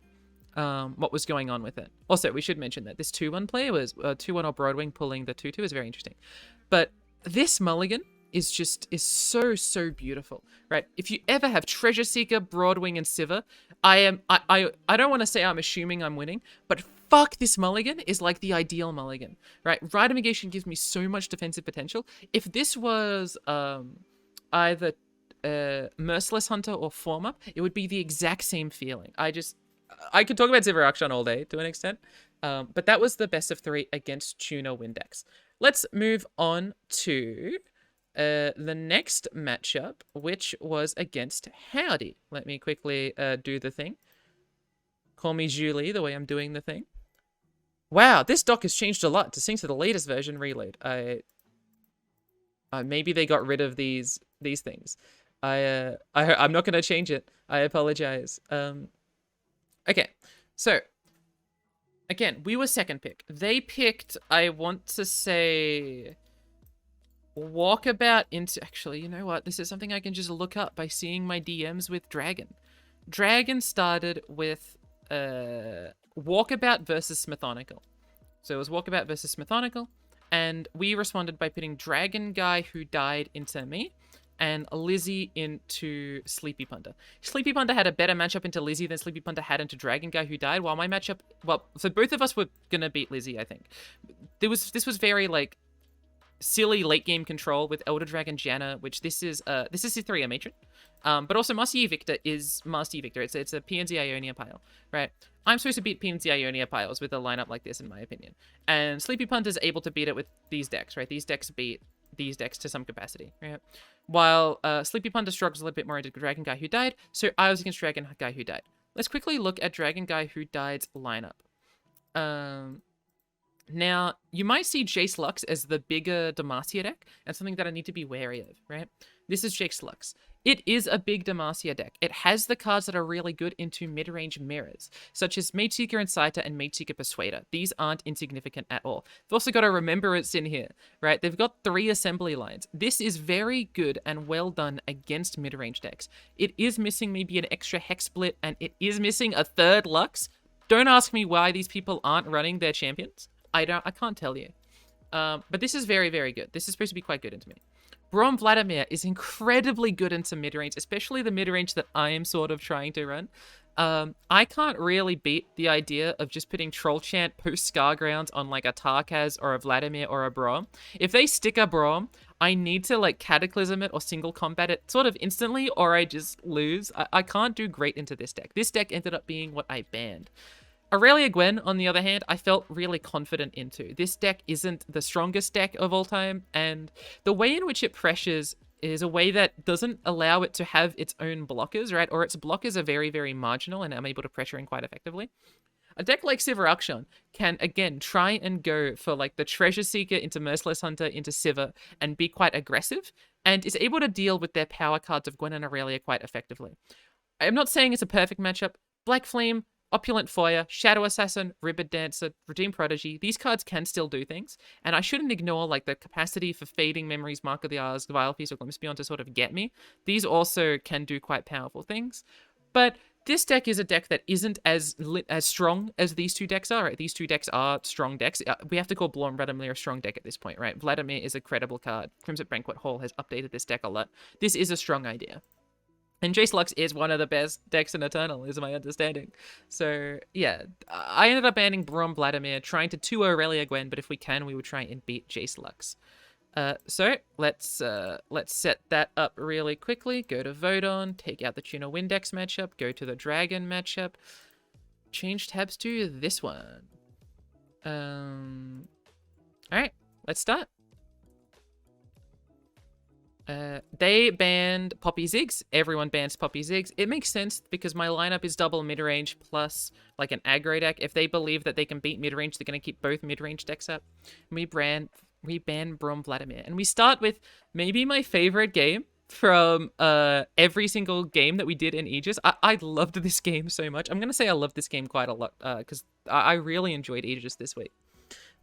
what was going on with it. Also, we should mention that this 2/1 play was 2/1 or Broadwing pulling the 2/2 is very interesting. But this mulligan is so beautiful, right? If you ever have Treasure Seeker, Broadwing, and Sivir, I don't want to say I'm assuming I'm winning, but fuck, this mulligan is like the ideal mulligan, right? Rite of Negation gives me so much defensive potential. If this was either Merciless Hunter or Form Up, it would be the exact same feeling. I could talk about Sivir Akshan all day to an extent, but that was the best of 3 against TunaWindex. Let's move on to the next matchup, which was against Howdy. Let me quickly do the thing. Call me Julie, the way I'm doing the thing. Wow, this doc has changed a lot to sync to the latest version reload. Maybe they got rid of these things. I'm not gonna change it. I apologize. Okay, so again, we were second pick. They picked, I want to say, Walkabout into... Actually, you know what? This is something I can just look up by seeing my DMs with Dragon. Dragon started with Walkabout versus Smithonical. So it was Walkabout versus Smithonical, and we responded by putting Dragon Guy Who Died into me, and Lizzie into Sleepy Punter. Sleepy Punter had a better matchup into Lizzie than Sleepy Punter had into Dragon Guy Who Died, while my matchup... Well, so both of us were gonna beat Lizzie, I think. This was very, silly late game control with Elder Dragon Janna, which this is C3 Matron. But also Master Yi Victor is Master Yi Victor. It's a PNZ Ionia pile, right? I'm supposed to beat PNZ Ionia piles with a lineup like this, in my opinion. And Sleepy Punter is able to beat it with these decks, right? These decks beat these decks to some capacity, right? While Sleepy Punter struggles a little bit more into Dragon Guy Who Died, so I was against Dragon Guy Who Died. Let's quickly look at Dragon Guy Who Died's lineup. Now, you might see Jace Lux as the bigger Demacia deck, and something that I need to be wary of, right? This is Jace Lux. It is a big Demacia deck. It has the cards that are really good into mid-range mirrors, such as Mageseeker Inciter and Mageseeker Persuader. These aren't insignificant at all. They've also got a Remembrance in here, right? They've got 3 assembly lines. This is very good and well done against mid-range decks. It is missing maybe an extra Hex Split, and it is missing a 3rd Lux. Don't ask me why these people aren't running their champions. I can't tell you. But this is very, very good. This is supposed to be quite good into me. Braum Vladimir is incredibly good into mid-range, especially the mid-range that I am sort of trying to run. I can't really beat the idea of just putting Troll Chant post Scargrounds on a Tarkaz or a Vladimir or a Braum. If they stick a Braum, I need to Cataclysm it or single combat it sort of instantly, or I just lose. I can't do great into this deck. This deck ended up being what I banned. Aurelia Gwen, on the other hand, I felt really confident into. This deck isn't the strongest deck of all time, and the way in which it pressures is a way that doesn't allow it to have its own blockers, right? Or its blockers are very, very marginal, and I'm able to pressure in quite effectively. A deck like Sivir Akshan can, again, try and go for like the Treasure Seeker into Merciless Hunter into Sivir and be quite aggressive, and is able to deal with their power cards of Gwen and Aurelia quite effectively. I'm not saying it's a perfect matchup. Black Flame, Opulent Foyer, Shadow Assassin, Ribbon Dancer, Redeemed Prodigy, these cards can still do things, and I shouldn't ignore like the capacity for Fading Memories, Mark of the Hours, Vile Piece, or Glimpse Beyond to sort of get me. These also can do quite powerful things, but this deck is a deck that isn't as strong as these two decks are. Right? These two decks are strong decks. We have to call Blorn Vladimir a strong deck at this point, right? Vladimir is a credible card. Crimson Banquet Hall has updated this deck a lot. This is a strong idea. And Jace Lux is one of the best decks in Eternal, is my understanding. So, yeah, I ended up banning Braum Vladimir, trying to 2 Aurelia Gwen, but if we can, we would try and beat Jace Lux. So, let's set that up really quickly. Go to VOD, take out the TunaWindex matchup, go to the Dragon matchup, change tabs to this one. Alright, let's start. They banned Poppy Ziggs. Everyone bans Poppy Ziggs. It makes sense because my lineup is double mid-range plus like an aggro deck. If they believe that they can beat mid-range, they're going to keep both mid-range decks up. And we ban Braum Vladimir. And we start with maybe my favorite game from every single game that we did in Aegis. I loved this game so much. I'm going to say I loved this game quite a lot because I really enjoyed Aegis this week.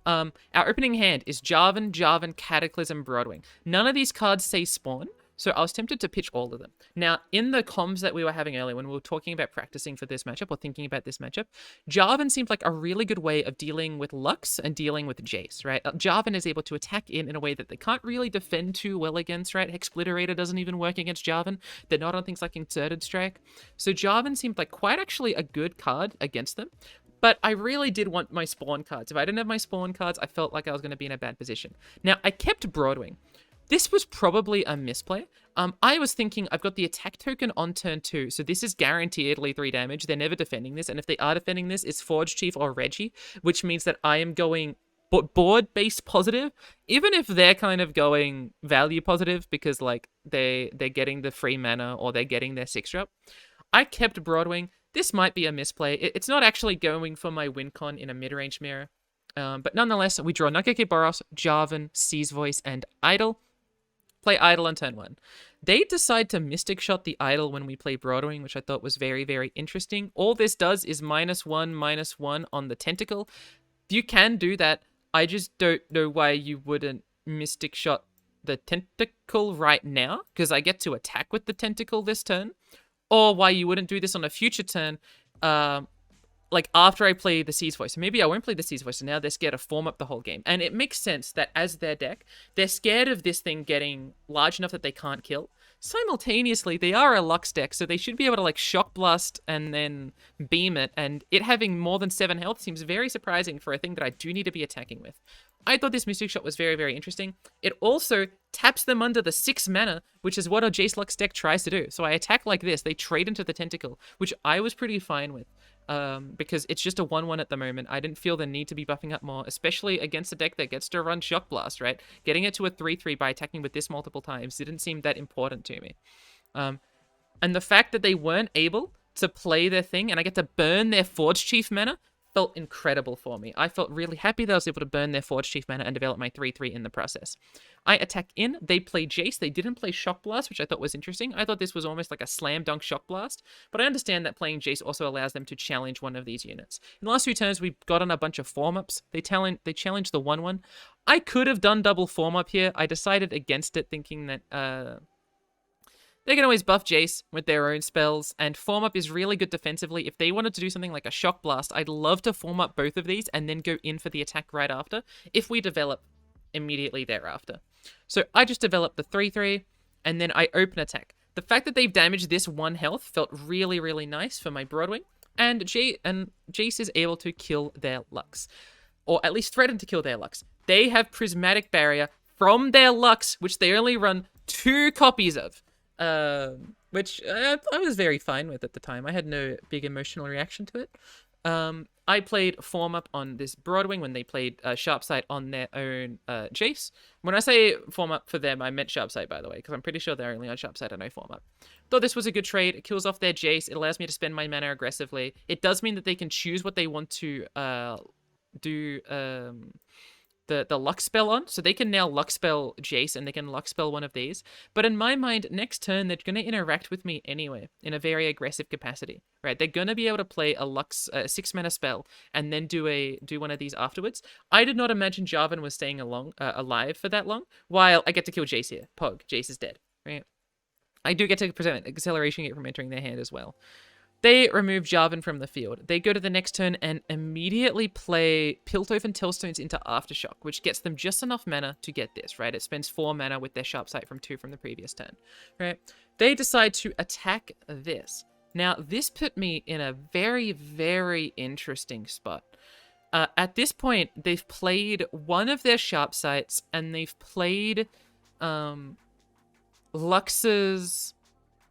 Our opening hand is Jarvan, Cataclysm, Broadwing. None of these cards say spawn, so I was tempted to pitch all of them. Now, in the comms that we were having earlier when we were talking about practicing for this matchup or thinking about this matchup, Jarvan seemed like a really good way of dealing with Lux and dealing with Jace, right? Jarvan is able to attack in a way that they can't really defend too well against, right? Hexpliterator doesn't even work against Jarvan. They're not on things like Inserted Strike. So Jarvan seemed like quite actually a good card against them. But I really did want my spawn cards. If I didn't have my spawn cards, I felt like I was going to be in a bad position. Now, I kept Broadwing. This was probably a misplay. I was thinking I've got the attack token on turn 2, so this is guaranteedly 3 damage. They're never defending this, and if they are defending this, it's Forge Chief or Reggie, which means that I am going board-based positive, even if they're kind of going value positive because like they're getting the free mana or they're getting their 6-drop. I kept Broadwing. This might be a misplay. It's not actually going for my win con in a mid-range mirror. But nonetheless, we draw Nugget Boros, Jarvan, Seize Voice, and Idol. Play Idol on turn 1. They decide to Mystic Shot the Idol when we play Broadwing, which I thought was very, very interesting. All this does is -1/-1 on the Tentacle. You can do that. I just don't know why you wouldn't Mystic Shot the Tentacle right now, because I get to attack with the Tentacle this turn. Or why you wouldn't do this on a future turn, like after I play the Seize Voice. So maybe I won't play the Seize Voice, and now they're scared to form up the whole game. And it makes sense that as their deck, they're scared of this thing getting large enough that they can't kill. Simultaneously, they are a Lux deck, so they should be able to like Shock Blast and then beam it, and it having more than 7 health seems very surprising for a thing that I do need to be attacking with. I thought this Mystic Shot was very, very interesting. It also taps them under the 6 mana, which is what a Jace Lux deck tries to do. So I attack like this, they trade into the Tentacle, which I was pretty fine with. Because it's just a 1/1 at the moment. I didn't feel the need to be buffing up more, especially against a deck that gets to run Shock Blast, right? Getting it to a 3/3 by attacking with this multiple times didn't seem that important to me. And the fact that they weren't able to play their thing and I get to burn their Forge Chief mana felt incredible for me. I felt really happy that I was able to burn their Forge Chief mana and develop my 3/3 in the process. I attack in, they play Jace, they didn't play Shock Blast, which I thought was interesting. I thought this was almost like a slam dunk Shock Blast, but I understand that playing Jace also allows them to challenge one of these units. In the last 2 turns, we got on a bunch of form-ups. They challenged the 1/1. I could have done double form-up here. I decided against it, thinking that, they can always buff Jace with their own spells, and form up is really good defensively. If they wanted to do something like a Shock Blast, I'd love to form up both of these and then go in for the attack right after, if we develop immediately thereafter. So I just developed the 3/3, and then I open attack. The fact that they've damaged this 1 health felt really, really nice for my Broadwing, and Jace is able to kill their Lux, or at least threaten to kill their Lux. They have Prismatic Barrier from their Lux, which they only run 2 copies of. Which I was very fine with at the time. I had no big emotional reaction to it. I played Form Up on this Broadwing when they played Sharpsight on their own Jace. When I say Form Up for them, I meant Sharpsight, by the way, because I'm pretty sure they're only on Sharpsight and no Form Up. Thought this was a good trade. It kills off their Jace. It allows me to spend my mana aggressively. It does mean that they can choose what they want to do the luck spell on. So they can now luck spell Jace and they can luck spell one of these. But in my mind, next turn, they're going to interact with me anyway in a very aggressive capacity, right? They're going to be able to play a Lux 6 mana spell and then do one of these afterwards. I did not imagine Jarvan was staying alive for that long, while I get to kill Jace here. Pog, Jace is dead, right? I do get to prevent acceleration from entering their hand as well. They remove Jarvan from the field. They go to the next turn and immediately play Piltover Tailstones into Aftershock, which gets them just enough mana to get this, right? It spends 4 mana with their Sharpsight from 2 from the previous turn, right? They decide to attack this. Now, this put me in a very, very interesting spot. At this point, they've played one of their Sharpsights, and they've played Lux's...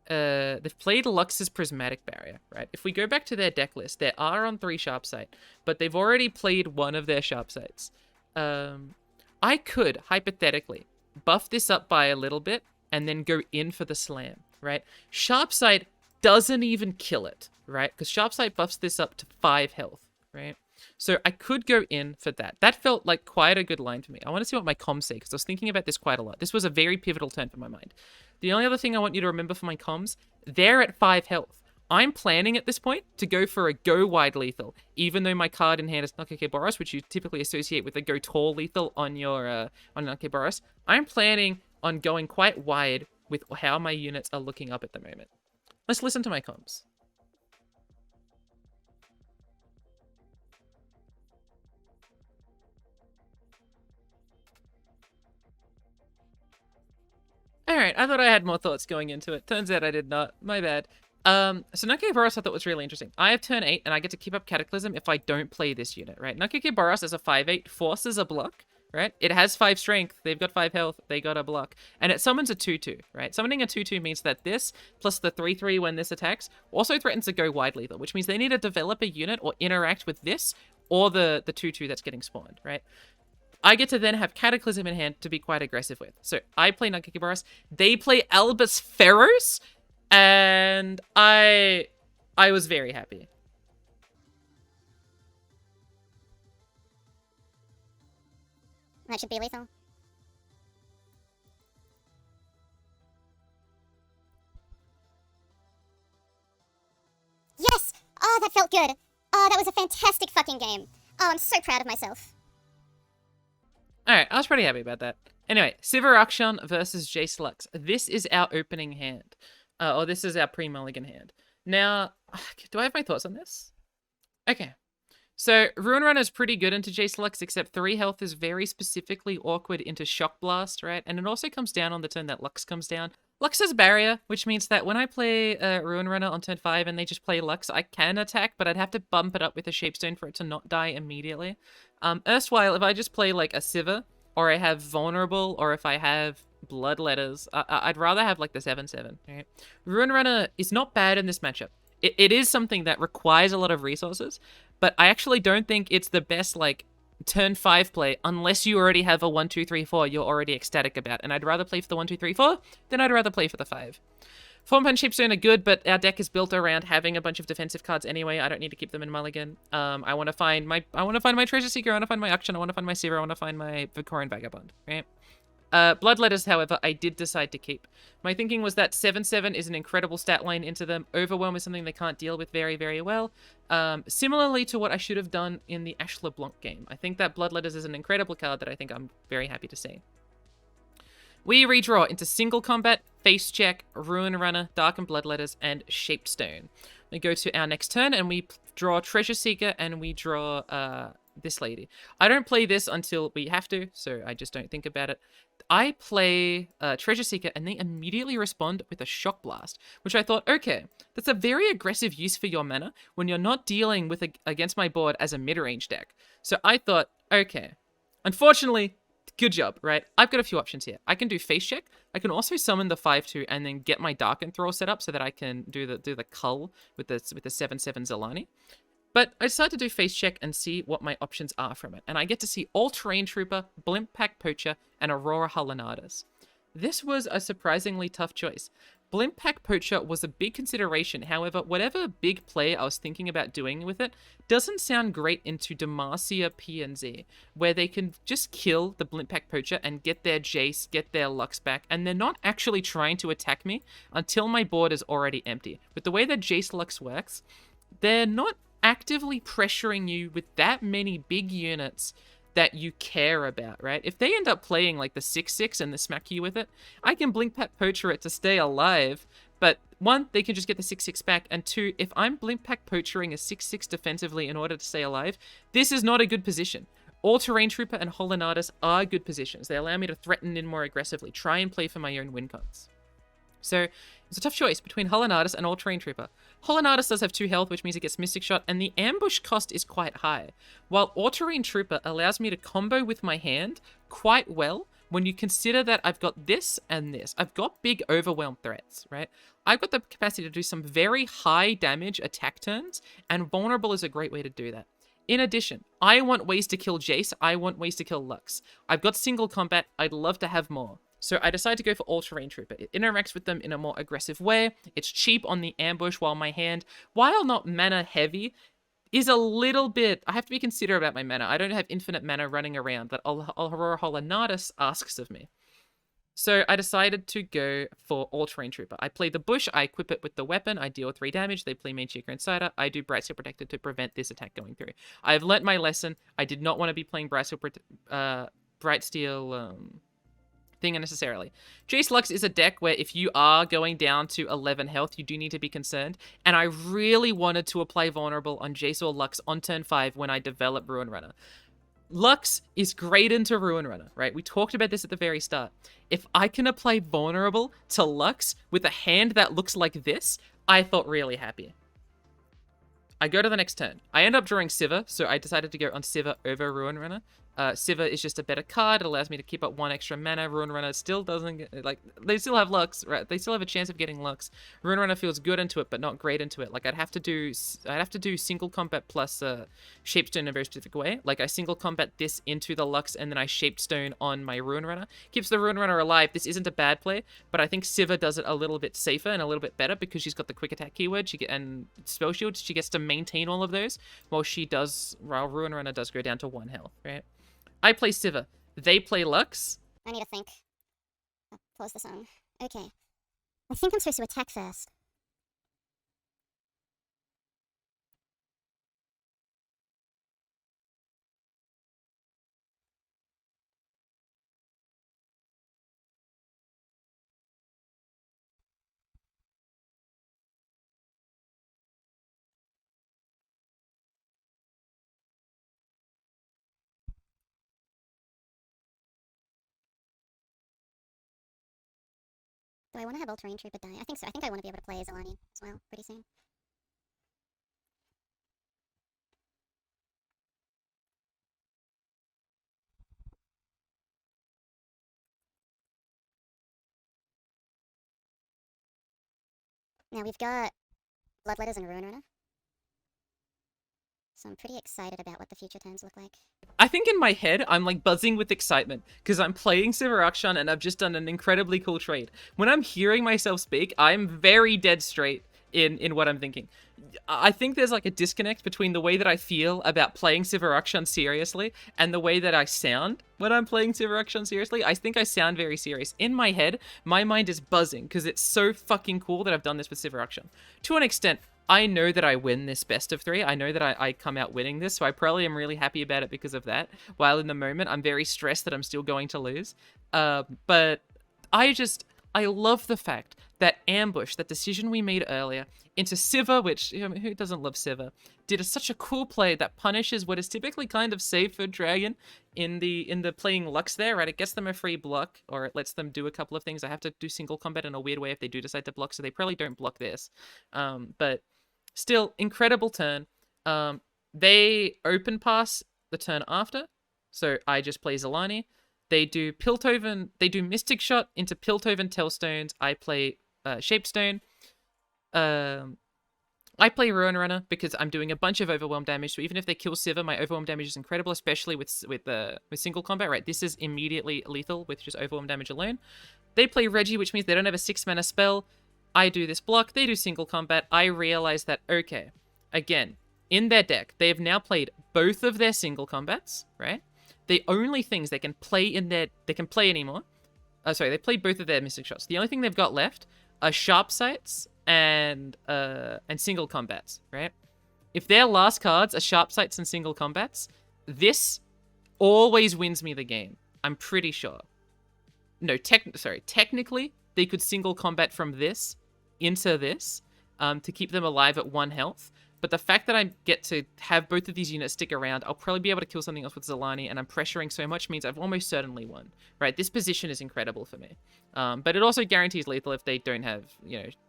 they've played Lux's Prismatic Barrier, right? If we go back to their deck list, they are on 3 Sharpsight, but they've already played one of their Sharpsights. I could, hypothetically, buff this up by a little bit and then go in for the slam, right? Sharpsight doesn't even kill it, right? Because Sharpsight buffs this up to 5 health, right? So I could go in for that. That felt like quite a good line for me. I want to see what my comms say, because I was thinking about this quite a lot. This was a very pivotal turn for my mind. The only other thing I want you to remember for my comms, they're at 5 health. I'm planning at this point to go for a go wide lethal, even though my card in hand is Nakake Boros, which you typically associate with a go tall lethal on your on Nakake Boros. I'm planning on going quite wide with how my units are looking up at the moment. Let's listen to my comms. Alright, I thought I had more thoughts going into it. Turns out I did not. My bad. So Nakake Boros I thought was really interesting. I have turn 8, and I get to keep up Cataclysm if I don't play this unit, right? Nakake Boros as a 5/8 forces a block, right? It has 5 strength, they've got 5 health, they got a block. And it summons a 2/2, right? Summoning a 2/2 means that this, plus the 3/3 when this attacks, also threatens to go wide lethal, which means they need to develop a unit or interact with this, or the 2/2 that's getting spawned, right? I get to then have Cataclysm in hand to be quite aggressive with. So I play Nakake Boros, they play Albus Pharaohs, and I was very happy. That should be lethal. Yes! Oh, that felt good. Oh, that was a fantastic fucking game. Oh, I'm so proud of myself. Alright, I was pretty happy about that. Anyway, Sivir Akshan versus Jace Lux. This is our opening hand. Or this is our pre-mulligan hand. Now, do I have my thoughts on this? Okay. So, Ruin Runner is pretty good into Jace Lux, except 3 health is very specifically awkward into Shock Blast, right? And it also comes down on the turn that Lux comes down. Lux has Barrier, which means that when I play Ruin Runner on turn 5 and they just play Lux, I can attack, but I'd have to bump it up with a Shapestone for it to not die immediately. Erstwhile, if I just play like a Sivir, or I have Vulnerable, or if I have Bloodletters, I'd rather have like the 7/7, right? Ruin Runner is not bad in this matchup. It is something that requires a lot of resources, but I actually don't think it's the best, like, turn 5 play unless you already have a 1, 2, 3, 4 you're already ecstatic about, and I'd rather play for the 1, 2, 3, 4 than I'd rather play for the 5. Form Punch Shapestone are good, but our deck is built around having a bunch of defensive cards anyway. I don't need to keep them in mulligan. I want to find my Treasure Seeker, I want to find my Akshan, I want to find my Sivir, I want to find my Victorian Vagabond, right? Bloodletters, however, I did decide to keep. My thinking was that 7/7 is an incredible stat line into them. Overwhelm is something they can't deal with very, very well. Similarly to what I should have done in the Ash LeBlanc game. I think that Bloodletters is an incredible card that I think I'm very happy to see. We redraw into single combat, face check, Ruin Runner, Darkened Bloodletters, and Shaped Stone. We go to our next turn and we draw Treasure Seeker and we draw this lady. I don't play this until we have to, so I just don't think about it. I play Treasure Seeker and they immediately respond with a Shock Blast, which I thought, okay, that's a very aggressive use for your mana when you're not dealing with against my board as a mid-range deck. So I thought, okay, unfortunately, good job, right? I've got a few options here. I can do face check. I can also summon the 5/2 and then get my Dark Enthrall set up so that I can do the cull with the 7/7 Zolani. But I decided to do face check and see what my options are from it. And I get to see All-Terrain Trooper, Blimp Pack Poacher, and Aurora Hulanatus. This was a surprisingly tough choice. Blimp Pack Poacher was a big consideration. However, whatever big play I was thinking about doing with it doesn't sound great into Demacia PNZ, where they can just kill the Blimp Pack Poacher and get their Jace, get their Lux back, and they're not actually trying to attack me until my board is already empty. With the way that Jace Lux works, they're not actively pressuring you with that many big units that you care about, right? If they end up playing like the 6-6 and they smack you with it, I can Blink Pack Poacher it to stay alive, but one, they can just get the 6-6 back, and two, if I'm Blink Pack Poachering a 6-6 defensively in order to stay alive, this is not a good position. All-Terrain Trooper and Hulanatus are good positions. They allow me to threaten in more aggressively, try and play for my own win cons. So it's a tough choice between Hulanatus and All-Terrain Trooper. Hulanatus does have 2 health, which means it gets Mystic Shot, and the ambush cost is quite high, while All-Terrain Trooper allows me to combo with my hand quite well when you consider that I've got this and this. I've got big overwhelm threats, right? I've got the capacity to do some very high damage attack turns, and Vulnerable is a great way to do that. In addition, I want ways to kill Jace, I want ways to kill Lux. I've got single combat, I'd love to have more. So I decided to go for All-Terrain Trooper. It interacts with them in a more aggressive way. It's cheap on the ambush, while my hand, while not mana heavy, is a little bit... I have to be considerate about my mana. I don't have infinite mana running around that Aurora Hulanatus asks of me. So I decided to go for All-Terrain Trooper. I play the bush, I equip it with the weapon, I deal 3 damage, they play Main Cheeker Insider, I do Bright Steel Protector to prevent this attack going through. I have learnt my lesson. I did not want to be playing Bright Steel thing unnecessarily. Jace Lux is a deck where if you are going down to 11 health, you do need to be concerned, and I really wanted to apply Vulnerable on Jace or Lux on turn 5 when I develop Ruin Runner. Lux is great into Ruin Runner, right? We talked about this at the very start. If I can apply Vulnerable to Lux with a hand that looks like this, I felt really happy. I go to the next turn. I end up drawing Sivir, so I decided to go on Sivir over Ruin Runner. Sivir is just a better card. It allows me to keep up 1 extra mana. Ruin Runner still doesn't get, like, they still have Lux, right? They still have a chance of getting Lux. Ruin Runner feels good into it, but not great into it. Like, I'd have to do single combat plus Shapestone in a very specific way. Like, I single combat this into the Lux, and then I Shapestone on my Ruin Runner. Keeps the Ruin Runner alive. This isn't a bad play, but I think Sivir does it a little bit safer and a little bit better because she's got the quick attack keyword and spell shield. She gets to maintain all of those, while Ruin Runner does go down to 1 health, right? I play Sivir. They play Lux. I need to think. Pause the song. Okay. I think I'm supposed to attack first. Do I want to have All-Terrain Trooper die? I think so. I think I want to be able to play Zalani as well pretty soon. Now we've got Bloodletters and Ruin Runner. So I'm pretty excited about what the future turns look like. I think in my head, I'm like buzzing with excitement because I'm playing Sivir Akshan and I've just done an incredibly cool trade. When I'm hearing myself speak, I'm very dead straight in what I'm thinking. I think there's like a disconnect between the way that I feel about playing Sivir Akshan seriously and the way that I sound when I'm playing Sivir Akshan seriously. I think I sound very serious. In my head, my mind is buzzing because it's so fucking cool that I've done this with Sivir Akshan. To an extent, I know that I win this best of 3. I know that I come out winning this, so I probably am really happy about it because of that. While in the moment, I'm very stressed that I'm still going to lose. But I love the fact that Ambush, that decision we made earlier, into Sivir, which, you know, who doesn't love Sivir, did such a cool play that punishes what is typically kind of safe for Dragon in the playing Lux there, right? It gets them a free block, or it lets them do a couple of things. I have to do single combat in a weird way if they do decide to block, so they probably don't block this. But still, incredible turn. They open pass the turn after, so I just play Zalani. They do Piltover, they do Mystic Shot into Piltover Tellstones. I play Shapestone. I play Ruin Runner because I'm doing a bunch of overwhelm damage. So even if they kill Sivir, my overwhelm damage is incredible, especially with single combat. Right, this is immediately lethal with just overwhelm damage alone. They play Reggie, which means they don't have a 6-mana spell. I do this block. They do single combat. I realize that okay, again in their deck they have now played both of their single combats. Right, the only things they can play anymore. Sorry, they played both of their missing shots. The only thing they've got left are sharp sights and single combats, right? If their last cards are sharp sights and single combats, this always wins me the game. I'm pretty sure. No, technically, they could single combat from this into this to keep them alive at 1 health. But the fact that I get to have both of these units stick around, I'll probably be able to kill something else with Zalani, and I'm pressuring so much means I've almost certainly won. Right? This position is incredible for me. But it also guarantees lethal if they don't have,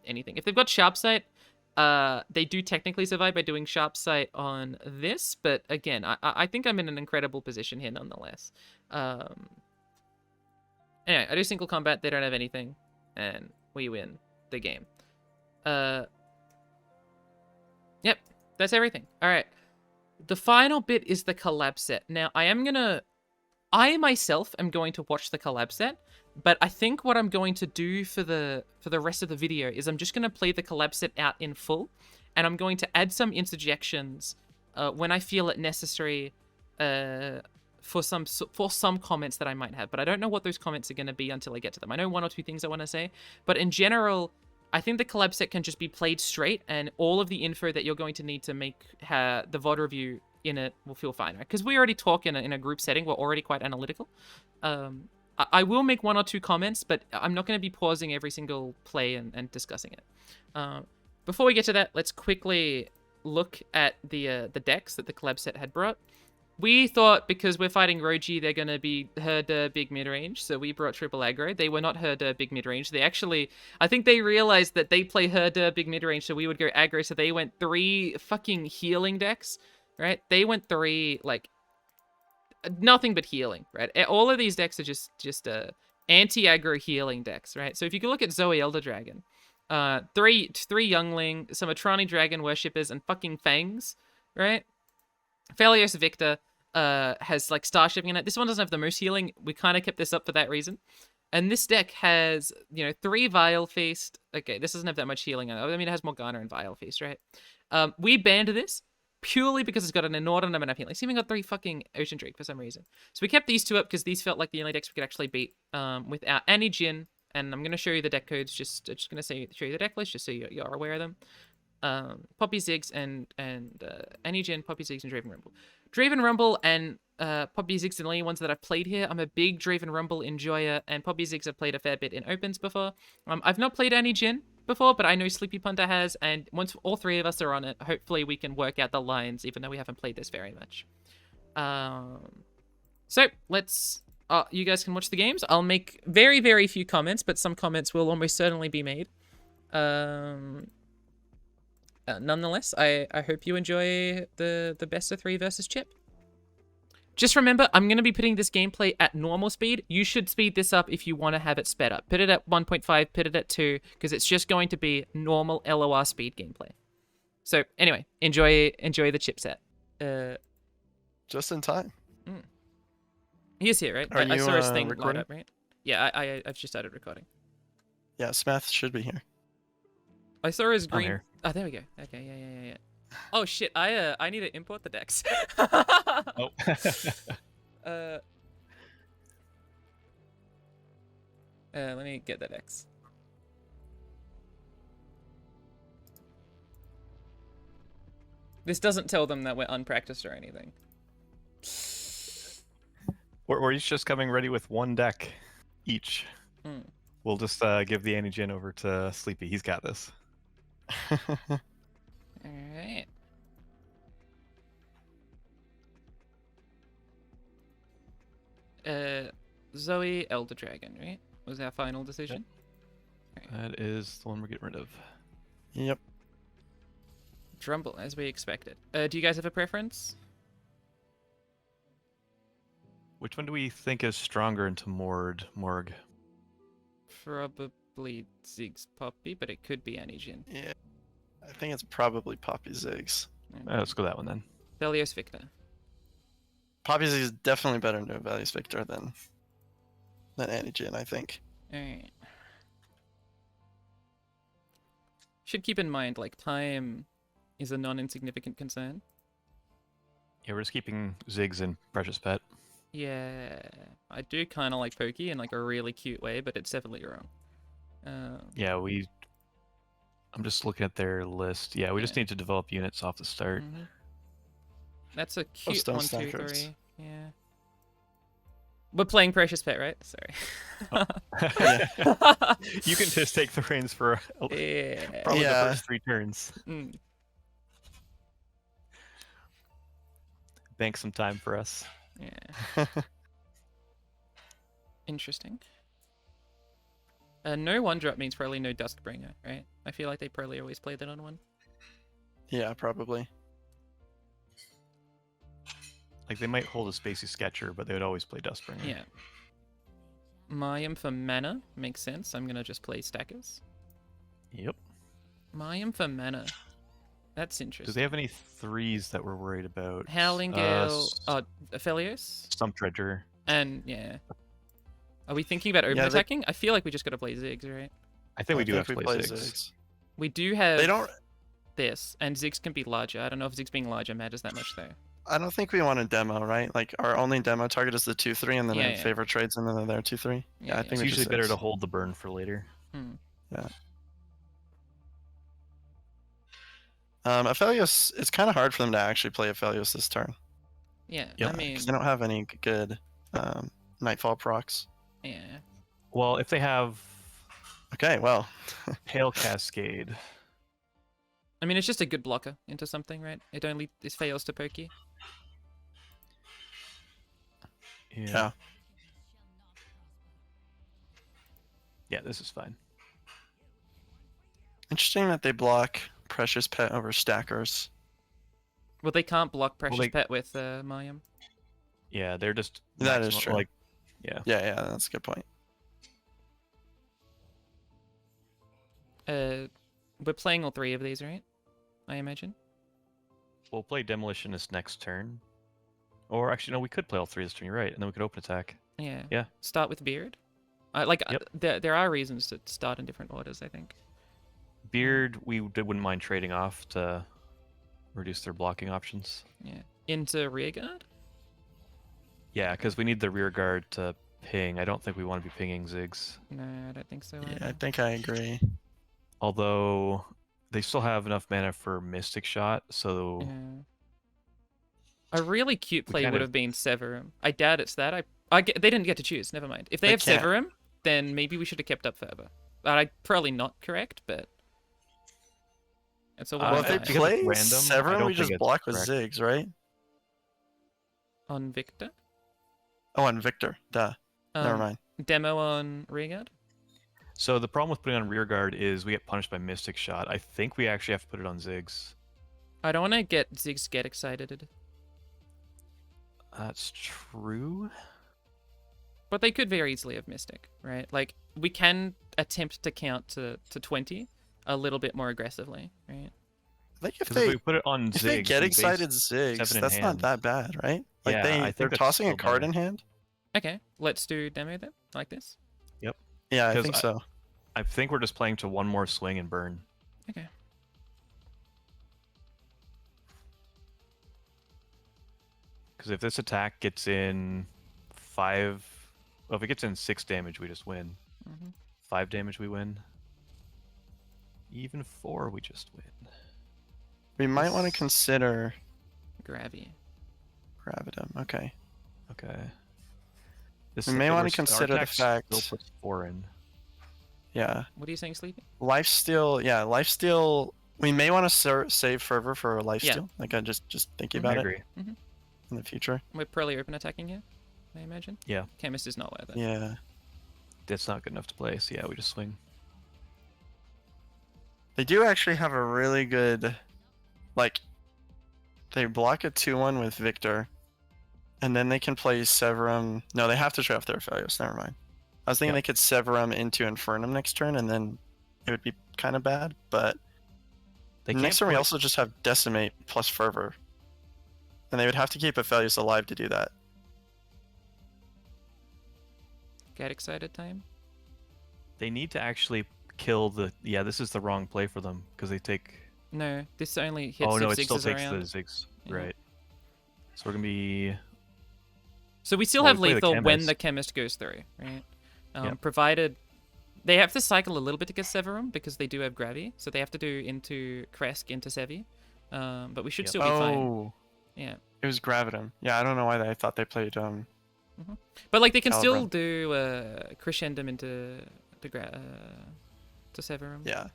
anything. If they've got Sharp Sight, they do technically survive by doing Sharp Sight on this. But again, I think I'm in an incredible position here nonetheless. Anyway, I do single combat, they don't have anything, and we win the game. Yep, that's everything. All right. The final bit is the collab set. Now, I myself am going to watch the collab set, but I think what I'm going to do for the rest of the video is I'm just going to play the collab set out in full, and I'm going to add some interjections when I feel it necessary for some comments that I might have. But I don't know what those comments are going to be until I get to them. I know 1 or 2 things I want to say, but in general, I think the collab set can just be played straight, and all of the info that you're going to need to make the VOD review in it will feel fine, right? Because we already talk in a group setting. We're already quite analytical. I will make 1 or 2 comments, but I'm not going to be pausing every single play and discussing it. Before we get to that, let's quickly look at the decks that the collab set had brought. We thought because we're fighting Roji, they're going to be Herder big mid-range, so we brought triple aggro. They were not Herder big mid-range. They actually, I think they realized that they play Herder big mid-range, so we would go aggro, so they went 3 fucking healing decks, right? They went 3, like, nothing but healing, right? All of these decks are just anti-aggro healing decks, right? So if you can look at Zoe Elder Dragon, 3 Youngling, some Atrani Dragon Worshippers, and fucking Fangs, right? Felios Victor has like Starshipping in it. This one doesn't have the most healing. We kind of kept this up for that reason. And this deck has, 3 Vile Feast. Okay, this doesn't have that much healing. I mean, it has Morgana and Vile Feast, right? We banned this purely because it's got an inordinate amount of healing. It's even got 3 fucking Ocean Drake for some reason. So we kept these 2 up because these felt like the only decks we could actually beat without any Jin. And I'm going to show you the deck codes. Just going to show you the deck list just so you're aware of them. Poppy Ziggs and Annie Jin, Poppy Ziggs, and Draven Rumble. Draven Rumble and Poppy Ziggs are the only ones that I've played here. I'm a big Draven Rumble enjoyer, and Poppy Ziggs I've played a fair bit in opens before. I've not played Annie Jin before, but I know Sleepy Punter has, and once all 3 of us are on it, hopefully we can work out the lines, even though we haven't played this very much. So let's... you guys can watch the games. I'll make very, very few comments, but some comments will almost certainly be made. Nonetheless, I hope you enjoy the best of 3 versus Chip. Just remember, I'm going to be putting this gameplay at normal speed. You should speed this up if you want to have it sped up. Put it at 1.5, put it at 2, because it's just going to be normal LOR speed gameplay. So anyway, enjoy the chipset. Just in time. He's here, right? Are I you saw his thing recording? light up, right? Yeah, I've just started recording. Yeah, Smeth should be here. I saw his I'm green. here. Oh, there we go. Okay, yeah. Oh shit! I need to import the decks. Oh. Let me get the decks. This doesn't tell them that we're unpracticed or anything. We're each just coming ready with 1 deck each. Mm. We'll just give the Annie-Jin over to Sleepy. He's got this. Alright. Zoe Elder Dragon, right? Was our final decision? That is the one we're getting rid of. Yep. Drumble, as we expected. Do you guys have a preference? Which one do we think is stronger into Morg? Probably Ziggs Poppy, but it could be Annie Jin. Yeah. I think it's probably Poppy Ziggs. Let's go that one then. Velios Victor. Poppy Ziggs is definitely better in Velios Victor than Antigen, I think. Alright. Should keep in mind, like, time is a non-insignificant concern. Yeah, we're just keeping Ziggs and Precious Pet. Yeah, I do kind of like Pokey in like a really cute way, but it's definitely wrong. Yeah, I'm just looking at their list. Yeah, we just need to develop units off the start. Mhm. That's a cute Stone 1, 2, Stackers. 3. Yeah. We're playing Precious Pet, right? Sorry. Yeah. You can just take the reins for Yeah. probably Yeah. the first 3 turns. Mm. Bank some time for us. Yeah. Interesting. No 1-drop means probably no Duskbringer, right? I feel like they probably always play that on 1. Yeah, probably. Like, they might hold a Spacey Sketcher, but they would always play Dustbringer. Yeah. Mayim for mana makes sense. I'm gonna just play Stackers. Yep. Mayim for mana. That's Do interesting. they have any 3s that we're worried about? Howling Gale, Aphelios, Stump Dredger. and yeah. Are we thinking about open attacking? I feel like we just gotta play Ziggs, right? I think we do have to we play play Ziggs. We do have They don't. this, and Ziggs can be larger. I don't know if Ziggs being larger matters that much though. I don't think we want a demo, right? Like our only demo target is the 2/3, and then Yeah, our yeah. favorite trades, and then they're 2/3. Yeah, I think It's we usually just better Ziggs. to hold the burn for later. Aphelios, it's kind of hard for them to actually play Aphelios this turn. Yeah, Yeah, I mean, Because they don't have any good Nightfall procs. yeah. Well, if they have Okay, well, Hail Cascade, I mean, it's just a good blocker into something, right? It fails to Pokey. Yeah. Yeah, this is fine. interesting that they block Precious Pet over Stackers. Well, they can't block Precious they- Pet with Mayim. Yeah, they're just That is maximum- true. Like, yeah, Yeah, that's a good point. We're playing all 3 of these, right? I imagine. we'll play Demolitionist next turn. Or actually, no, we could play all 3 this turn. You're right, and then we could open attack. Yeah. Yeah. Start with Beard. Yep. There are reasons to start in different orders, I think. Beard, wouldn't mind trading off to reduce their blocking options. Yeah. Into Rearguard? Yeah, because we need the rear guard to ping. I don't think we want to be pinging Ziggs. No, I don't think so. Yeah, I either. think I agree. Although they still have enough mana for Mystic Shot, so Yeah. A really cute We play kind would of- have been Severum. I doubt it's that. They didn't get to choose. Never mind. If they They have can't. Severum, then maybe we should have kept up further. Probably not correct, but it's a Well, Well, if they because it's play random, I Severum, don't we just think it's block with correct. Ziggs, right? on Victor. Oh, and Victor. Duh. Never Um, mind. Demo on Rearguard. So the problem with putting on rear guard is we get punished by Mystic Shot. I think we actually have to put it on Ziggs. I don't want to get Ziggs get excited, That's true. but they could very easily have Mystic, right? Like we can attempt to count to 20 a little bit more aggressively, right? I think if Because if they we put it on if Ziggs, they get we base excited Ziggs, 7 in that's not hand. that bad, right? Like Yeah, I think they're that's tossing a still card better. in hand. Okay, let's do demo then, like this. Yeah, I 'Cause think so. I think we're just playing to one more swing and burn. Okay. Because if this attack gets in 5, well, if it gets in 6 damage, we just win. hmm 5 damage, we win. Even 4, we just win. We might want to This- consider Gravy. Gravitum. Okay. Okay. This We may our wanna s- our consider the attack still fact- puts 4 in. Yeah. What are you saying, Sleepy? Lifesteal. Yeah, lifesteal. We may want to save Fervor for a lifesteal. Like I just thinking Mhm. about I it agree. in the future. We're probably open attacking here, I imagine. Yeah. Chemist is not worth it. Yeah. That's not good enough to play, so yeah, we just swing. They do actually have a really good, like, they block a 2/1 with Victor, and then they can play Severum. No, they have to trade off their Aphelios. Never mind. I was thinking Yeah. they could Severum into Infernum next turn, and then it would be kind of bad. But They can't Next turn we play- also just have Decimate plus Fervor. And they would have to keep Aphelios alive to do that. Get excited time. They need to actually kill the. Yeah, this is the wrong play for them because they take. No, this only hits Oh no, if it still Ziggs is takes around. the Ziggs. Yeah. Right. So we're gonna be. So we still Well, have we play the lethal when chemist. the chemist goes through, right? Yep. Provided they have to cycle a little bit to get Severum because they do have Gravy, so they have to do into Kresk into Sevi. But we should Yep. still be fine. Oh, Yeah. it was Gravitum. Yeah, I don't know why I thought they played. But like they can still Calibra. do Crescendum into to Severum. Yeah.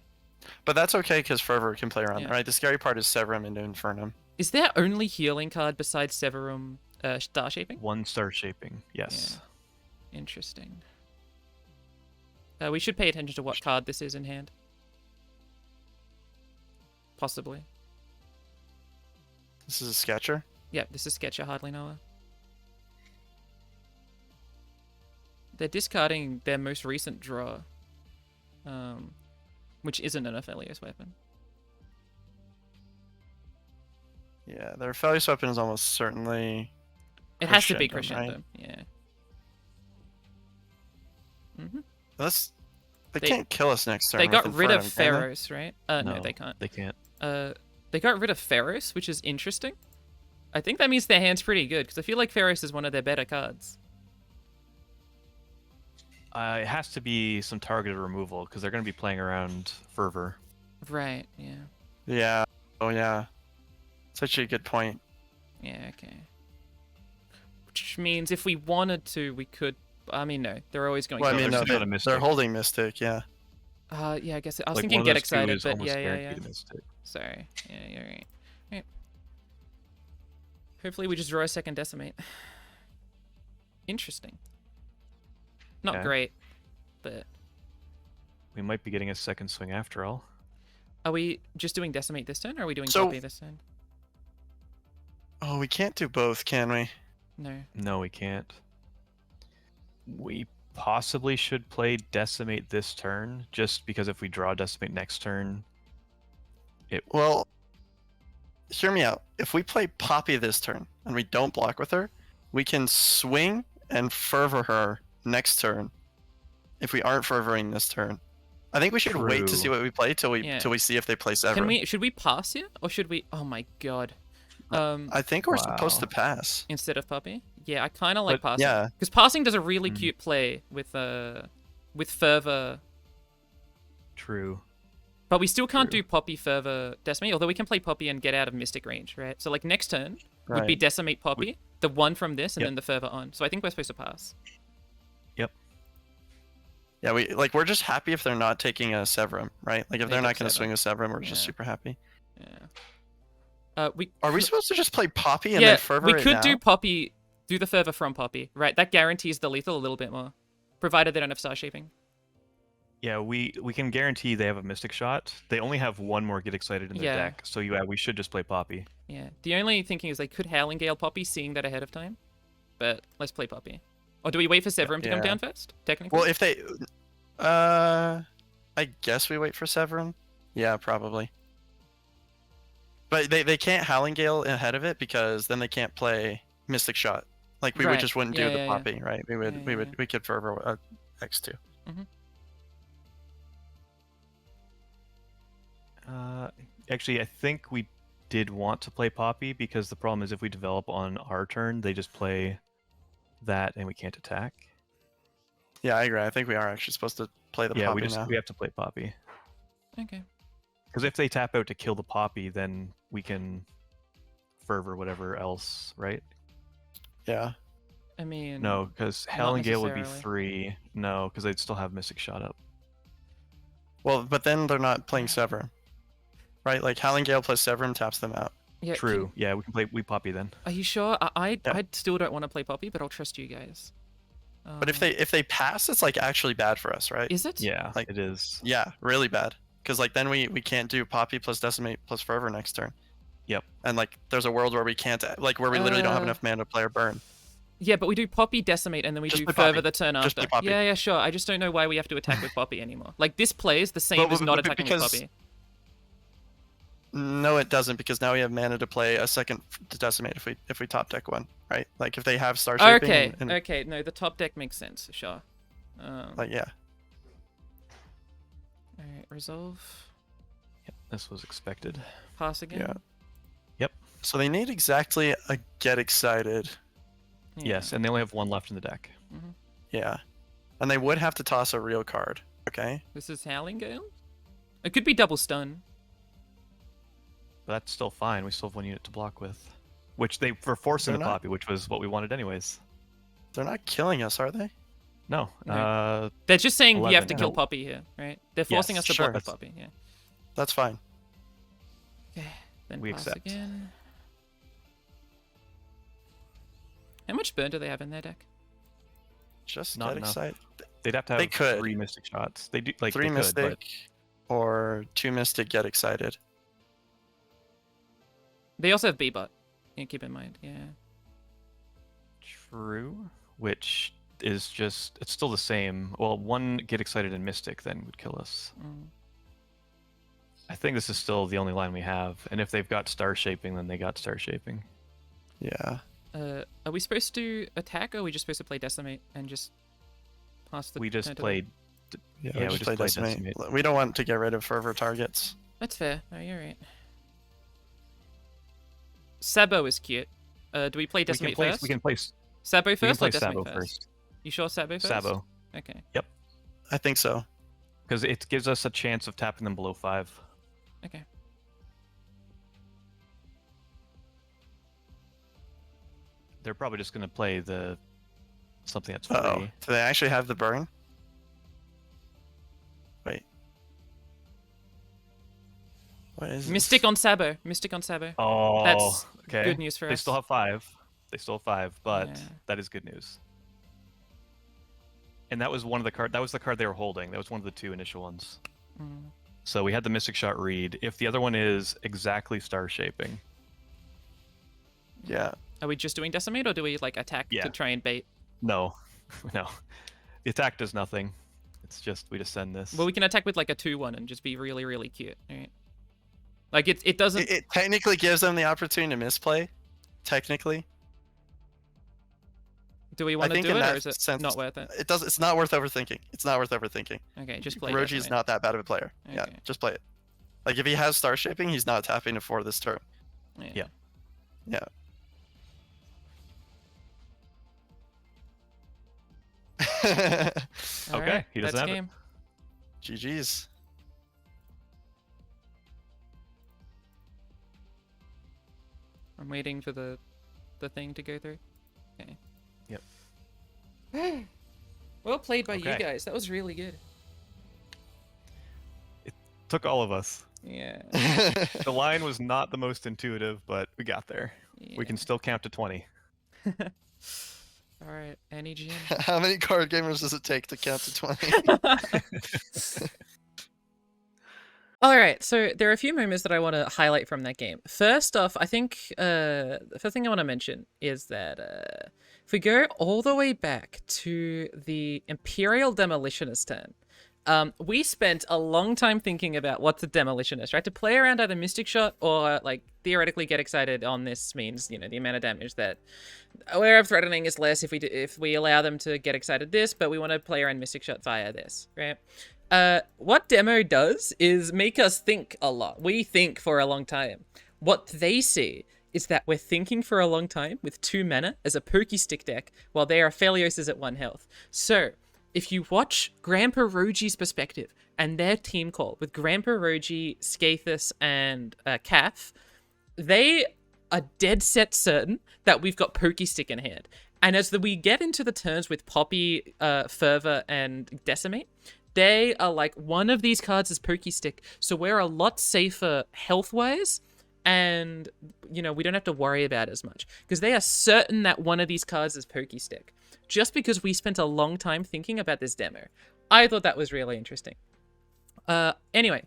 But that's okay because Fervor can play around, Yeah. right? The scary part is Severum into Infernum. Is there only healing card besides Severum Star Shaping? 1-star shaping. Yes. Interesting. We should pay attention to what card this is in hand. Possibly. This is a Sketcher. Yeah, this is Sketcher, hardly knower. They're discarding their most recent draw, which isn't an Aphelios weapon. Yeah, their Aphelios weapon is almost certainly. It has to be Crescendum, Crescendum, yeah. That's. They They- can't kill us next turn. They got with rid of Infernum, can they? Pharaohs, right? No, they can't. They can't. They got rid of Pharaohs, which is interesting. I think that means their hand's pretty good, because I feel like Pharaohs is one of their better cards. Mm-hmm. It has to be some targeted removal because they're going to be playing around Fervor. Right, yeah. Yeah. Oh yeah. Such a good point. Yeah, okay. Which means if we wanted to, we could... I mean, no. They're always going Well, I to... mean, they're no, still they, a Mystic. they're holding Mystic. Yeah. yeah, I guess... I was Like, thinking one of Get those two Excited, is but almost yeah. guaranteed a Mystic. Sorry. Yeah, you're right. Right. Hopefully we just draw a second Decimate. Interesting. Not Okay. great, but... We might be getting a second swing after all. Are we just doing Decimate this turn, or are we doing So- Copy this turn? Oh, we can't do both, can we? No. No, we can't. We possibly should play Decimate this turn, just because if we draw Decimate next turn, Well, hear me out. If we play Poppy this turn and we don't block with her, we can swing and Fervor her next turn. If we aren't Fervoring this turn, I think we should wait to True. see what we play till we Yeah. see if they play Severum. Can we? Should we pass here, or should we? Oh my god. I think we're supposed to Wow. pass. Instead of Puppy. Yeah, I kind of like But- passing. yeah. Because passing does a really cute play with Fervor, true. but we still can't True. do Poppy Fervor Decimate. Although we can play Poppy and get out of Mystic range, right? So like next turn would be Right. Decimate Poppy, the one from this, and Yep. then the Fervor on. So I think we're supposed to pass. Yep. Yeah, we're just happy if they're not taking a Severum, right? Like if they're Make not up going to swing a Severum, we're just Yeah. super happy. Yeah. We Are we supposed to just play Poppy and yeah, then Fervor we it could now? do Poppy, do the Fervor from Poppy, right? That guarantees the lethal a little bit more, provided they don't have Star Shaping. Yeah, we can guarantee they have a Mystic shot. They only have one more Get Excited in their Yeah. deck, so yeah, we should just play Poppy. Yeah. The only thinking is they could Howling Gale Poppy, seeing that ahead of time. But let's play Poppy. Or do we wait for Severum to come Yeah. down first? Technically. Well, if they, I guess we wait for Severum. Yeah, probably. But they can't Howling Gale ahead of it because then they can't play Mystic Shot. Like we Right. would just wouldn't Yeah, do the yeah, yeah. Poppy, right? We would Yeah, yeah, we could Fervor X2. Actually, I think we did want to play Poppy because the problem is if we develop on our turn, they just play that and we can't attack. Yeah, I agree. I think we are actually supposed to play the Yeah, Poppy now. we have to play Poppy. Okay. Because if they tap out to kill the Poppy, then we can Fervor whatever else, right? Yeah. I mean... No, because Howling Gale would be necessarily. 3. No, because they'd still have Mystic Shot up. Well, but then they're not playing Severum, right? Like Howling Gale plus Severum taps them out. Yeah, True. Yeah, we can play Poppy then. Are you sure? I Yeah. still don't want to play Poppy, but I'll trust you guys. But if they pass, it's like actually bad for us, right? Is it? Yeah, Like- it is. Yeah, really bad. Because like then we can't do Poppy plus Decimate plus Fervor next turn. Yep. And like there's a world where we can't like where we literally don't have Uh, enough mana to play or burn. Yeah, but we do Poppy Decimate, and then we Just do play Fervor Poppy. the turn Just after. play Poppy. Yeah, yeah, sure. I just don't know why we have to attack with Poppy anymore. Like, this play is the same But- as but- not but attacking because- with Poppy. No, it doesn't, because now we have mana to play a second to decimate if we top deck one, right? Like if they have star shaping. Okay, and, okay, no, the top deck makes sense, sure. Like yeah. Alright, resolve. Yep, this was expected. Pass again. Yeah. Yep. So they need exactly a get excited. Yeah. Yes, and they only have one left in the deck. Mhm. Yeah. And they would have to toss a real card. Okay. This is Howling Gale? It could be double stun. But that's still fine. We still have one unit to block with. Which they were forcing They're the not- Poppy, which was what we wanted anyways. They're not killing us, are they? No. No. They're just saying you have 11. to kill No. Poppy here, right? They're forcing Yes, us to sure. block with Poppy, yeah. That's fine. Okay, then We pass accept. again. How much burn do they have in their deck? Just Not get enough. excited. They'd have to have They could. 3 Mystic shots. They do like 3 they could, mystic but or 2 mystic get excited. They also have B-Bot. Yeah, keep in mind, yeah. true. Which is just it's still the same. Well, 1 get excited and Mystic then would kill us. Mm. I think this is still the only line we have. And if they've got star shaping, then they got star shaping. Yeah. Are we supposed to attack, or are we just supposed to play Decimate and just pass the We just turn to played. Yeah, Yeah, we just play played decimate. Decimate. We don't want to get rid of fervor targets. That's fair. No, you're right. Sabo is cute. Do we play Decimate first? We can place. Sabo We can first or play Decimate Sabo first? first. You sure Sabo first? Sabo, Okay. I think so. because it gives us a chance of tapping them below 5. Okay. They're probably just gonna play the something that's free. Uh-oh. Do they actually have the burn? Wait. What is Mystic this? on Sabo. Mystic on Sabo. Oh, That's okay. good news for They us. still have 5. They still have 5, but Yeah. that is good news. And that was one of the card. That was the card they were holding. That was one of the 2 initial ones. Mm. So we had the Mystic Shot read. If the other one is exactly star shaping, Yeah. Are we just doing Decimate, or do we like attack Yeah. to try and bait? no, no, the attack does nothing. It's just we just send this. Well, we can attack with like a 2/1 and just be really, really cute. Alright. Like it doesn't. It technically gives them the opportunity to misplay. Technically. Do we want to think do in it, or that is it sense- not worth it? It does. It's not worth overthinking. It's not worth overthinking. Okay, just play. Roji's Decimate. not that bad of a player. Yeah, Okay. just play it. Like if he has star shaping, he's not tapping it for this turn. Yeah. Yeah. Yeah. Alright, he doesn't that's have it. game. GG's. I'm waiting for the thing to go through. Okay. Yep. Well played by you Okay. guys. That was really good. Took all of us. Yeah. The line was not the most intuitive, but we got there. We can still count to 20. All right, any GM. How many card gamers does it take to count to 20? All right, so there are a few moments that I want to highlight from that game. First off, I think the first thing I want to mention is that if we go all the way back to the Imperial Demolitionist turn, we spent a long time thinking about what's a Demolitionist, right? To play around either Mystic Shot or like theoretically get excited on this means, you know, the amount of damage that aware of threatening is less if we allow them to get excited this, but we want to play around Mystic Shot via this, right? What demo does is make us think a lot. We think for a long time. What they see is that we're thinking for a long time with 2 mana as a pokey stick deck, while they are Phalios at 1 health. So, if you watch Grandpa Roji's perspective and their team call with Grandpa Roji, Skathis, and Kath, they are dead set certain that we've got pokey stick in hand. And as we get into the turns with Poppy, Fervor, and Decimate, they are like, one of these cards is pokey stick, so we're a lot safer health-wise, and, you know, we don't have to worry about it as much. Because they are certain that one of these cards is pokey stick. Just because we spent a long time thinking about this demo. I thought that was really interesting. Anyway,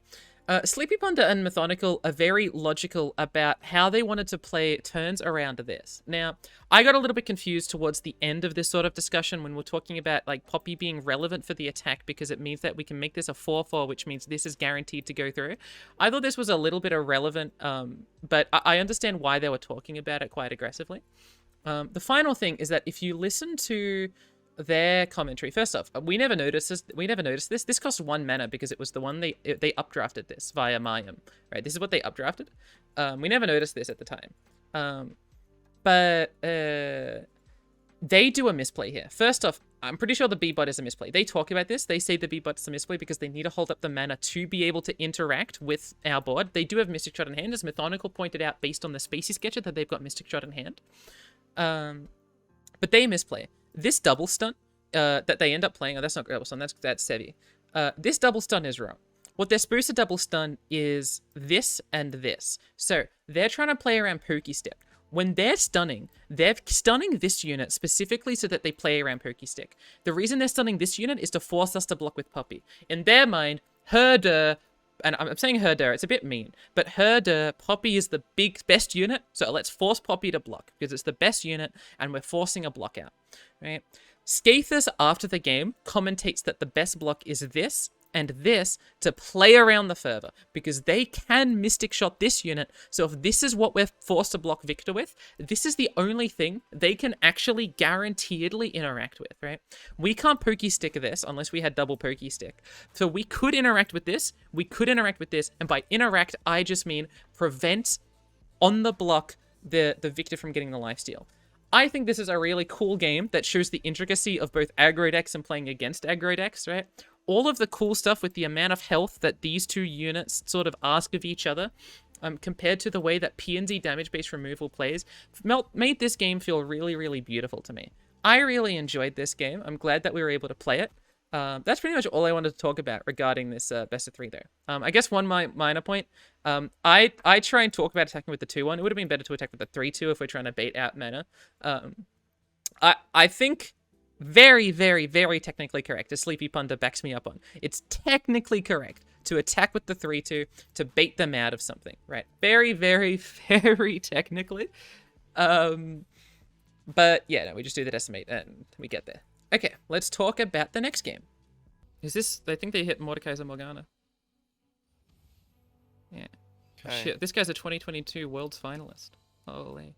Sleepy Ponder and Methodical are very logical about how they wanted to play turns around this. Now, I got a little bit confused towards the end of this sort of discussion when we're talking about like Poppy being relevant for the attack because it means that we can make this a 4/4, which means this is guaranteed to go through. I thought this was a little bit irrelevant, but I understand why they were talking about it quite aggressively. The final thing is that if you listen to their commentary, first off, we never noticed this. This cost 1 mana because it was the one they updrafted this via Mayim, right? This is what they updrafted. We never noticed this at the time. But they do a misplay here. First off, I'm pretty sure the B-bot is a misplay. They talk about this. They say the B-bot is a misplay because they need to hold up the mana to be able to interact with our board. They do have Mystic Shot in hand, as Methodical pointed out based on the Spacey Sketcher that they've got Mystic Shot in hand. But they misplay. This double stun that they end up playing, oh, that's not double stun, that's Sevi. This double stun is wrong. What they're supposed to double stun is this and this. So they're trying to play around Pokey Stick. When they're stunning this unit specifically so that they play around Pokey Stick. The reason they're stunning this unit is to force us to block with Poppy. In their mind, herder, and I'm saying herder, it's a bit mean, but herder, Poppy is the best unit, so let's force Poppy to block because it's the best unit and we're forcing a block out, right? Skathus, after the game, commentates that the best block is this and this to play around the fervor because they can Mystic Shot this unit. So if this is what we're forced to block Victor with, this is the only thing they can actually guaranteedly interact with, right? We can't Pokey Stick this unless we had double Pokey Stick. So we could interact with this, we could interact with this, and by interact, I just mean prevent on the block the Victor from getting the lifesteal. I think this is a really cool game that shows the intricacy of both aggro decks and playing against aggro decks, right? All of the cool stuff with the amount of health that these two units sort of ask of each other, compared to the way that PNZ damage-based removal plays, made this game feel really, really beautiful to me. I really enjoyed this game. I'm glad that we were able to play it. That's pretty much all I wanted to talk about regarding this best of 3 there. I guess one minor point. I try and talk about attacking with the 2-1. It would have been better to attack with the 3-2 if we're trying to bait out mana. I think very, very, very technically correct, as Sleepy Punda backs me up on. It's technically correct to attack with the 3-2 to bait them out of something, right? Very, very, very technically. But yeah, no, we just do that estimate and we get there. Okay, let's talk about the next game. Is this... I think they hit Mordekaiser Morgana. Yeah. Okay. Shit, this guy's a 2022 Worlds finalist. Holy.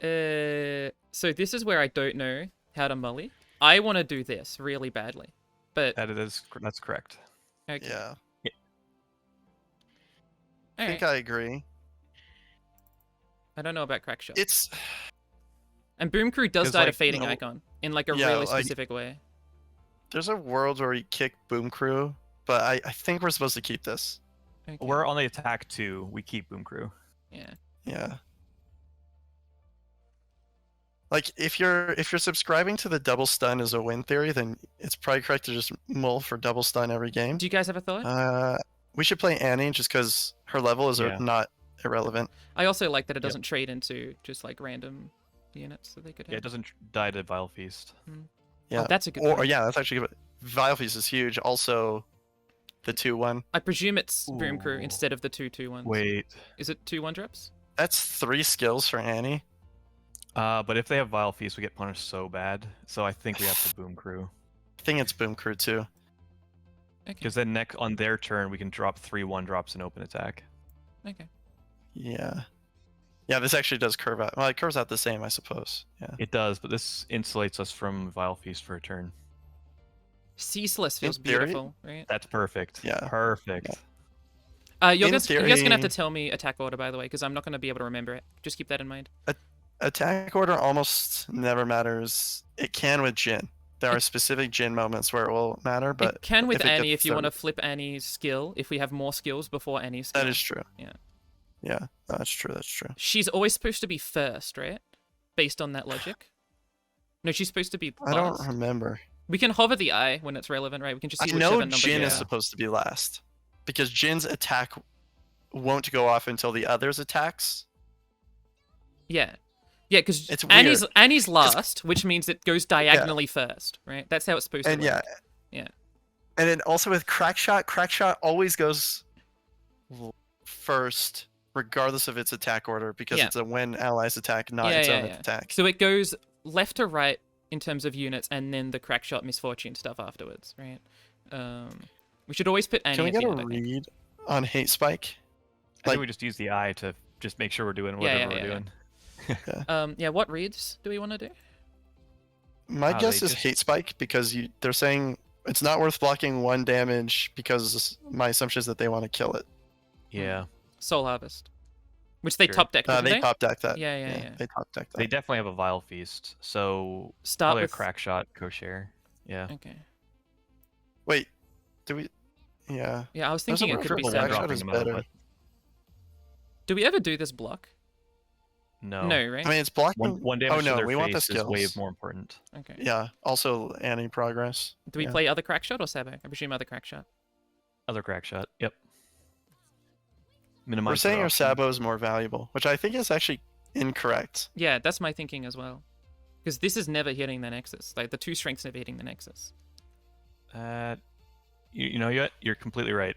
So this is where I don't know how to mully. I want to do this really badly, but... That's correct. Okay. Yeah. All I think right. I agree. I don't know about crack shot. It's And Boom Crew does 'Cause, die to like, Fading no- Icon in like a Yeah, really like- specific way. there's a world where we kick Boom Crew, but I think we're supposed to keep this. Okay. We're on the attack 2. We keep Boom Crew. Yeah. Yeah. Like if you're subscribing to the double stun as a win theory, then it's probably correct to just mull for double stun every game. Do you guys have a thought? We should play Annie just because her level is Yeah. not irrelevant. I also like that it Yep. doesn't trade into just like random units that they could have. Yeah, it doesn't die to Vile Feast. Yeah. Oh, that's a good Or point. yeah, that's actually good. Vile Feast is huge. Also, the 2-1. I presume it's Boom Crew Ooh. instead of the 2/2 ones. Wait. Is it 2/1 drops? That's 3 skills for Annie. But if they have Vile Feast, we get punished so bad. So I think we have to Boom Crew. I think it's Boom Crew too. Okay. Because then on their turn, we can drop 3 1-drops in open attack. Okay. Yeah. Yeah, this actually does curve out. Well, it curves out the same, I suppose. Yeah. It does, but this insulates us from Vile Feast for a turn. Ceaseless feels In theory- beautiful, right? That's perfect. Yeah. Perfect. Yeah. You're In guys gonna have theory- to tell me attack order, by the way, because I'm not gonna be able to remember it. Just keep that in mind. Attack order almost never matters. It can with Jin. There are specific Jin moments where it will matter, but it can with if it Annie gets if you want to third- flip Annie's skill, if we have more skills before Annie's skill. that is true. Yeah. Yeah, that's true. That's true. She's always supposed to be first, right? Based on that logic. No, she's supposed to be I don't last. remember. We can hover the eye when it's relevant, right? We can just see I whichever know number. Jin you is are. supposed to be last because Jin's attack won't go off until the others' attacks. Yeah. Yeah, because It's Annie's last, which means it goes diagonally first, right? That's how it's supposed And to yeah, work. Yeah. And then also with Crackshot always goes first, regardless of its attack order, because Yeah. it's a when allies attack, not its own attack. So it goes left to right in terms of units, and then the Crackshot Misfortune stuff afterwards, right? We should always put Annie Can we at the get a end, I think. read on Hate Spike? I think we just use the eye to just make sure we're doing whatever we're doing. Yeah, what reads do we want to do? My guess is Hate Spike, because they're saying it's not worth blocking 1 damage, because my assumption is that they want to kill it. Yeah. Soul Harvest. Which they Sure. top decked, didn't They they? top decked that. Yeah. They top decked that. They definitely have a Vile Feast, so Start probably with... a Crackshot, Kosher. Yeah. Okay. Wait, do we? Yeah. Yeah, I was There's a thinking it could word be for Saturday. Crackshot dropping is them out, better. but- Do we ever do this block? No. No, right? I mean, it's blocking. One damage no, to their we face want the is skills. way more important. Okay. Yeah. Also, Annie progress. Do we Yeah. play other Crackshot or Sabo? I presume other Crackshot. Other Crackshot. Yep. Minimize. We're saying their our options. Sabo is more valuable, which I think is actually incorrect. Yeah, that's my thinking as well. Because this is never hitting the Nexus. Like, the 2 strength's never hitting the Nexus. You know what? You're completely right.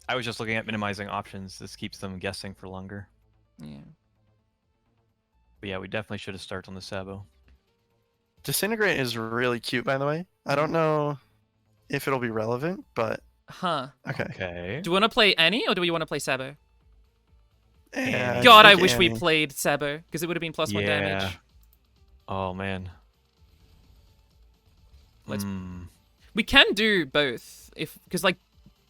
I was just looking at minimizing options. This keeps them guessing for longer. Yeah. Mm-hmm. But yeah, we definitely should have started on the Sabo. Disintegrate is really cute, by the way. I don't know if it'll be relevant, but Huh. okay. Okay. Do we want to play Annie or do we want to play Sabo? And God, I think wish we Annie. played Sabo, because it would have been +1 damage. Oh man. Let's- Hmm. We can do both, because, like,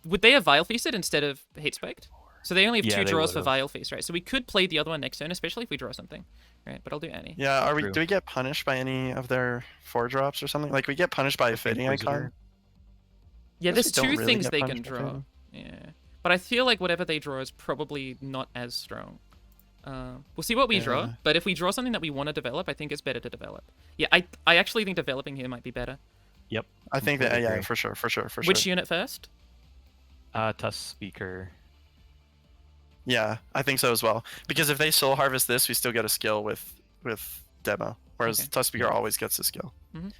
would they have Vile Feasted instead of Hate Spiked? So they only have Yeah, 2 they draws for would've. Vile Feast, right? So we could play the other one next turn, especially if we draw something. Right, but I'll do Annie. Yeah, True. do we get punished by any of their 4 drops or something? Like we get punished by a fitting icon. Inquisitor. Yeah, Guess there's we don't 2 really things get they can punished by draw. fitting. Yeah. But I feel like whatever they draw is probably not as strong. We'll see what we draw, Yeah. but if we draw something that we want to develop, I think it's better to develop. Yeah, I actually think developing here might be better. Yep. I think that Completely yeah, agree. for sure. Which unit first? Tusk Speaker. Yeah, I think so as well. Because if they soul harvest this, we still get a skill with demo, whereas Okay. Tusk Speaker always gets a skill. Mhm.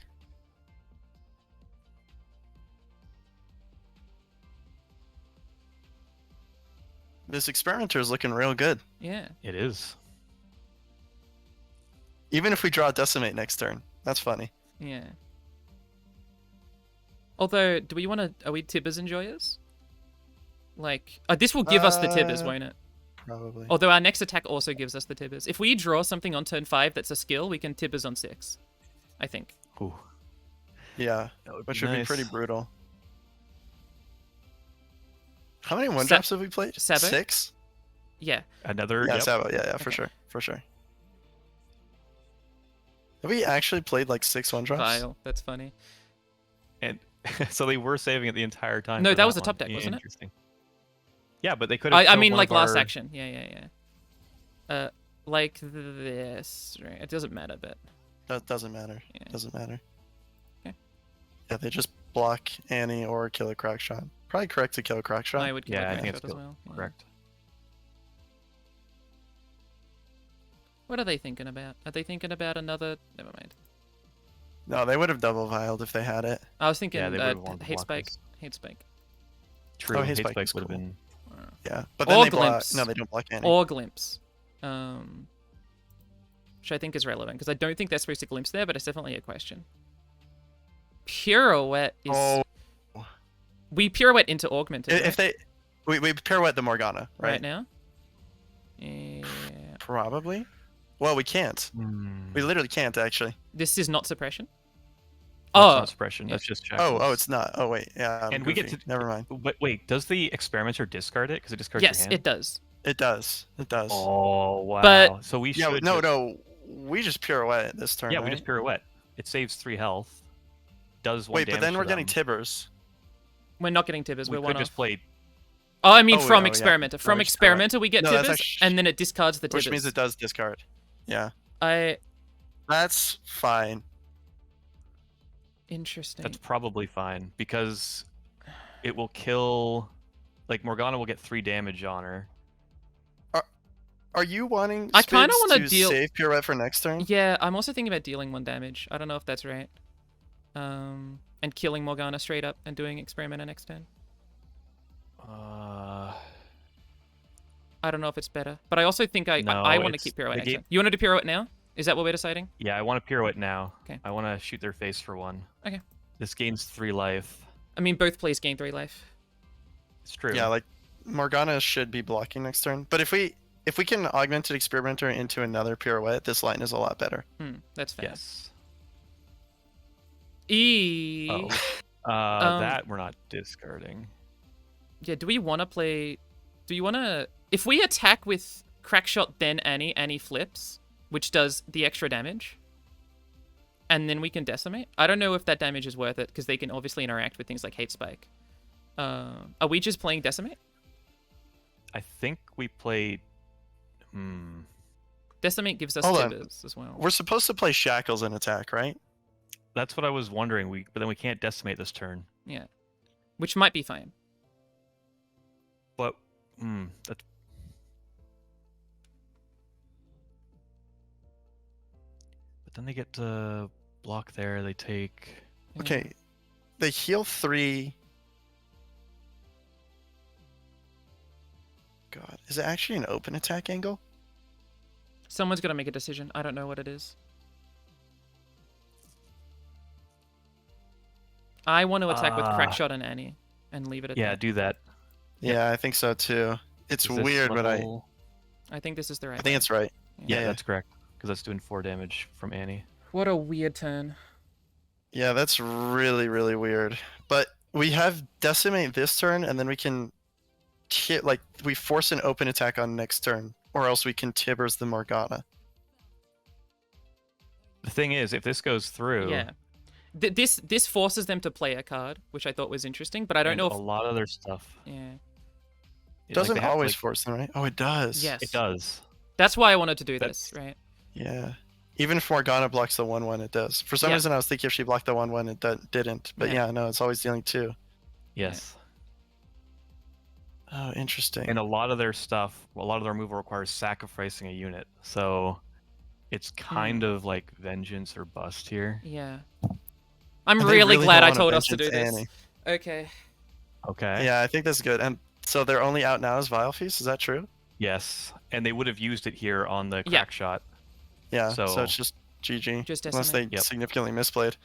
This experimenter is looking real good. Yeah. It is. Even if we draw Decimate next turn, that's funny. Yeah. Although, do we want to... Are we Tibbers enjoyers? Like... this will give us the Tibbers, won't it? Probably. Although our next attack also gives us the Tibbers. If we draw something on turn 5 that's a skill, we can Tibbers on 6. I think. Ooh, Yeah, that would which be would be nice. pretty brutal. How many 1-drops have we played? Sabo? 6? Another. Yeah, Yep. Sabo. Yeah, for Okay. sure. Have we actually played like 6 1-drops? Vile. That's funny. And so they were saving it the entire time. No, for that was the one. top deck, wasn't it? Interesting. Yeah, but they could have. I killed mean, one like, of last our- action. Yeah. Like this. Right. It doesn't matter, but... That doesn't matter. Yeah. Doesn't matter. Okay. Yeah, they just block Annie or kill a crack shot. Probably correct to kill a crack shot. I would kill Yeah, a I think Crackshot it's as good. well. Yeah. Correct. What are they thinking about? Are they thinking about another... Never mind. No, they would have double vialed if they had it. I was thinking Yeah, they would've wanted to Hate block Spike. this. Hate Spike. True. Hate Hate Spike Spike is would have cool. been. Yeah, but then Or they block. Glimpse. No, they don't block Annie. Or Glimpse. Which I think is relevant, because I don't think they're supposed to glimpse there, but it's definitely a question. Pirouette is... Oh, We pirouette into augmented, if they, we pirouette the Morgana, right right? now? Yeah. Probably. Well, we can't. We literally can't actually. This is not suppression? That's Oh, not suppression. That's just check. Oh, it's not. Oh wait, yeah. I'm And we get goofy. to- Never mind. Wait, does the experimenter discard it? Because it discards yes, your hand. it does. It does. It does. Oh wow. But- so we yeah. should. No, just- no. We just pirouette it this turn. Yeah, right? we just pirouette. It saves 3 health. Does 1 Wait, but damage then to we're getting them. Tibbers. We're not getting Tibbers, We we're could one just off. play. Oh, I mean Oh, from yeah. Experimenter. No, From we just Experimenter we get No, that's Tibbers, actu- and then it discards the Tibbers. Which means it does discard. Yeah. That's fine. Interesting. That's probably fine because it will kill. Like Morgana will get 3 damage on her. Are you wanting I kinda Spibs wanna to deal- save pirouette for next turn? Yeah, I'm also thinking about dealing 1 damage. I don't know if that's right. And killing Morgana straight up and doing Experimenter next turn. I don't know if it's better, but I also think I No, want to it's- keep Pirouette the next game- turn. You want to do Pirouette now? Is that what we're deciding? Yeah, I want to pirouette now. Okay. I want to shoot their face for 1. Okay. This gains 3 life. I mean, both plays gain 3 life. It's true. Yeah, like Morgana should be blocking next turn. But if we can augment an Experimenter into another Pirouette, this line is a lot better. That's fair. Yes. E. Oh. That we're not discarding. Yeah, do we want to play... Do you want to... If we attack with Crackshot, then Annie flips, which does the extra damage, and then we can Decimate. I don't know if that damage is worth it, because they can obviously interact with things like Hate Spike. Are we just playing Decimate? I think we played... Decimate gives us Hold on. Tibbers as well. We're supposed to play Shackles in attack, right? That's what I was wondering. But then we can't decimate this turn. Yeah. Which might be fine. But... That's... But then they get to block there. They take... Okay. They heal 3. God, is it actually an open attack angle? Someone's got to make a decision. I don't know what it is. I want to attack with Crackshot and Annie and leave it at Yeah, that. do that. Yeah, I think so too. It's Is this weird, but level- I think this is the right I think it's right. Yeah, Yeah. that's correct. Because that's doing 4 damage from Annie. What a weird turn. Yeah, that's really, really weird. But we have Decimate this turn, and then we can we force an open attack on next turn, or else we can Tibbers the Morgana. The thing is, if this goes through... Yeah. This forces them to play a card, which I thought was interesting, but I don't and know if... a lot of their stuff... Yeah. It doesn't they have to, always force them, right? Oh, it does. Yes. It does. That's why I wanted to do That's- this, right? Yeah. Even if Morgana blocks the 1/1, it does. For some Yeah. reason, I was thinking if she blocked the 1/1, it didn't. But Yeah. yeah, no, it's always dealing 2. Yes. Oh, interesting. And a lot of their stuff, a lot of their removal requires sacrificing a unit. So it's kind of like vengeance or bust here. Yeah. I'm They really glad don't I wanna told us to do vengeance this. Annie. Okay. Okay. Yeah, I think that's good. And so they're only out now as Vile Feast, is that true? Yes. And they would have used it here on the Yeah. crack shot. Yeah, so So- it's just GG. Just unless they Decimate. Yep. significantly misplayed.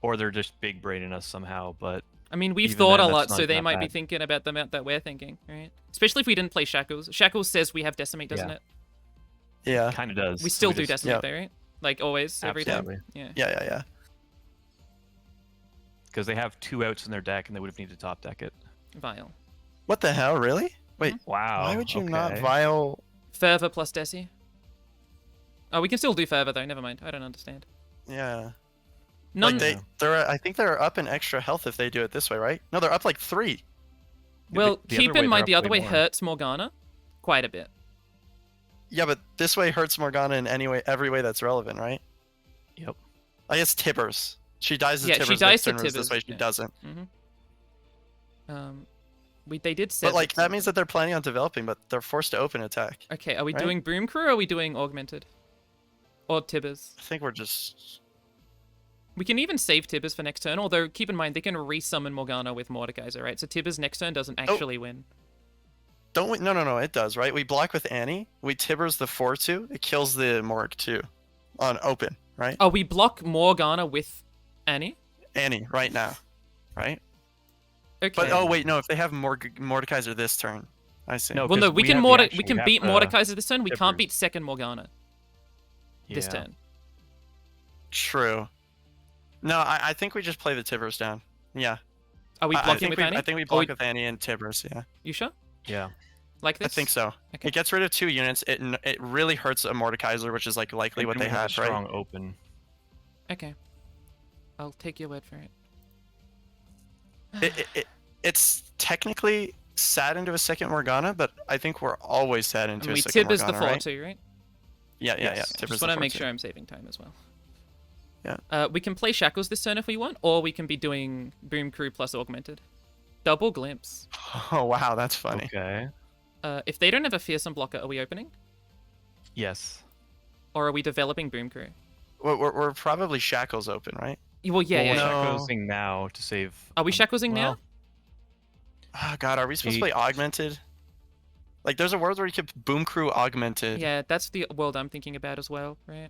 Or they're just big braining us somehow, but I mean, we've Even thought then, a lot, that's not so they that might be bad. thinking about the amount that we're thinking, right? Especially if we didn't play Shackles. Shackles says we have Decimate, doesn't Yeah. it? Yeah. kind of does. We still do just- Decimate, yeah. though, right? Like always, every time. Absolutely. Yeah. Yeah. Because they have 2 outs in their deck and they would have needed to top deck it. Vile. What the hell, really? Wait, Wow. why would you not okay. Vile? Fervor plus Desi. Oh, we can still do Fervor, though. Never mind. I don't understand. Yeah. None. Like I think they're up in extra health if they do it this way, right? No, they're up like 3. Well, The keep other way, in mind they're the up other way way more. hurts Morgana quite a bit. Yeah, but this way hurts Morgana in every way that's relevant, right? Yep. I guess Tibbers. She dies to Yeah, Tibbers. she dies next to turn, whereas Tibbers, This way she yeah. doesn't. They did set. But like that means that they're planning on developing, but they're forced to open attack. Okay, are we right? doing Broom Crew or are we doing Augmented? Or Tibbers? I think we're just. We can even save Tibbers for next turn, although keep in mind they can resummon Morgana with Mordekaiser, right? So Tibbers next turn doesn't actually win. Don't we? No. It does, right? We block with Annie. We Tibbers the 4/2. It kills the Morg 2 on open, right? Oh, we block Morgana with Annie? Annie right now, right? Okay. But oh wait, no. If they have Mordekaiser this turn, I see. No, well, no, 'cause we we can have the action, we can we have beat the Mordekaiser this turn. We can't Tibbers. beat second Morgana this Yeah. turn. True. No, I think we just play the Tibbers down. Yeah. Are we I blocking think with we, Annie? I think we Or block with Annie and Tibbers. Yeah. You sure? Yeah. Like this? I think so. Okay. It gets rid of 2 units. It really hurts a Mordekaiser, which is like likely And what they we have a have, right? strong open. Okay. I'll take your word for it. It's technically sat into a second Morgana, but I think we're always sat into And a we second Tibbers Morgana, the 4 right? too, right? Yeah. Yes. Tibbers Just the want to 4 make too. sure I'm saving time as well. Yeah. We can play Shackles this turn if we want, or we can be doing Boom Crew plus Augmented. Double Glimpse. Oh wow, that's funny. Okay. If they don't have a Fearsome blocker, are we opening? Yes. Or are we developing Boom Crew? We're probably Shackles open, right? Well, yeah, Well, yeah, we're yeah. No. shackling now to save. Are we shackling now? well, Oh god, are we supposed to play augmented? Like, there's a world where you could boom crew augmented. Yeah, that's the world I'm thinking about as well, right?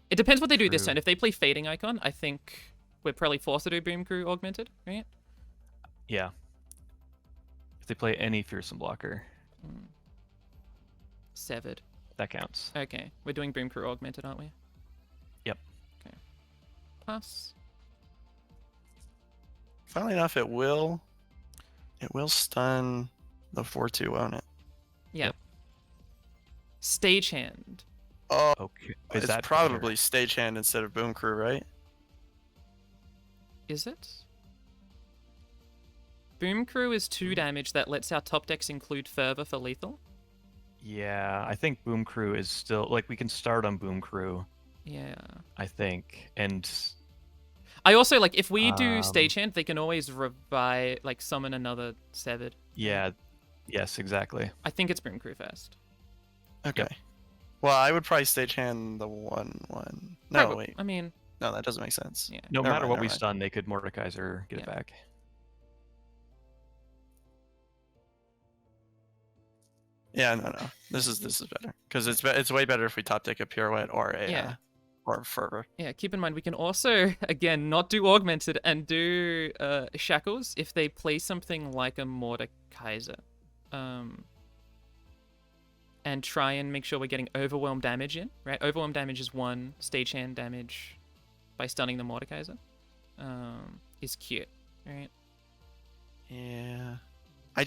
It depends what they do this True. turn. If they play Fading Icon, I think we're probably forced to do Boom Crew Augmented, right? Yeah. If they play any fearsome blocker, Severed. that counts. Okay, we're doing Boom Crew Augmented, aren't we? Yep. Okay. Pass. Funnily enough, it will stun the 4-2, won't it? Yeah. Yep. Oh, Stagehand. Okay. it's that probably stagehand instead of boom crew, right? Is it? Boom Crew is 2 damage that lets our top decks include Fervor for lethal. Yeah, I think Boom Crew is still like we can start on Boom Crew. Yeah. I think, and I also like if we do Um, Stagehand, they can always revive, like summon another Severed. yeah, yes, exactly. I think it's Boom Crew first. Okay. Well, I would probably stagehand the 1/1. No, Probably. wait. I mean, No, that doesn't make sense. yeah. No Never matter mind, what never we mind. stun, they could Mordekaiser get it Yeah. back. Yeah, no. This is better because it's way better if we top deck a pirouette or a Yeah. or a fervor. Yeah, keep in mind we can also again not do augmented and do shackles if they play something like a Mordekaiser, and try and make sure we're getting overwhelm damage in. Right, overwhelm damage is 1 stagehand damage by stunning the Mordekaiser. Is cute, right? Yeah. I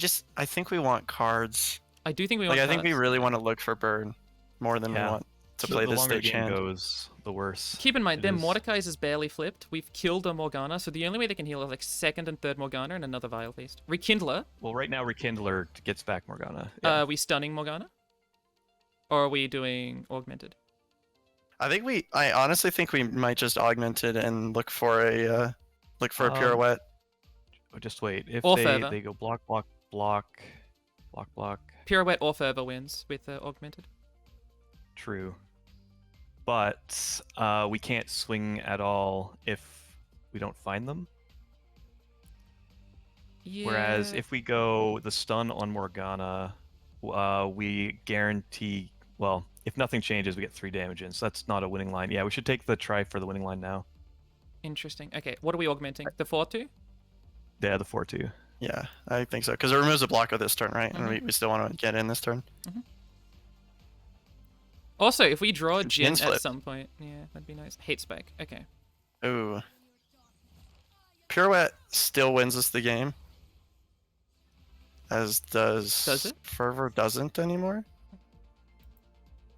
think we want cards. I do think we Like want I think we cards. really want to look for bird more than we Yeah. want to The- play the this longer the game stagehand. goes, the worse. Keep in mind, it their is. Mordekaiser's barely flipped. We've killed a Morgana, so the only way they can heal is like 2nd and 3rd Morgana and another Vile Feast. Rekindler, Well, right now Rekindler gets back Morgana. are we stunning Morgana? Or are we doing augmented? I honestly think we might just augment it and look for a pirouette. Just wait. If Or they further. they go block, block, block, block, block. Pirouette or Fervor wins with augmented. True. But we can't swing at all if we don't find them. Yeah. Whereas if we go the stun on Morgana, we guarantee. Well, if nothing changes, we get 3 damage in. So that's not a winning line. Yeah, we should take the try for the winning line now. Interesting. Okay, what are we augmenting? The 4-2? Yeah, the 4-2. Yeah, I think so because it removes a blocker this turn, right? And we still want to get in this turn. Also, if we draw a Jin Jin's flip. at some point, yeah, that'd be nice. Hate spec. Okay. Ooh. Pirouette still wins us the game. As Does it? Fervor doesn't anymore.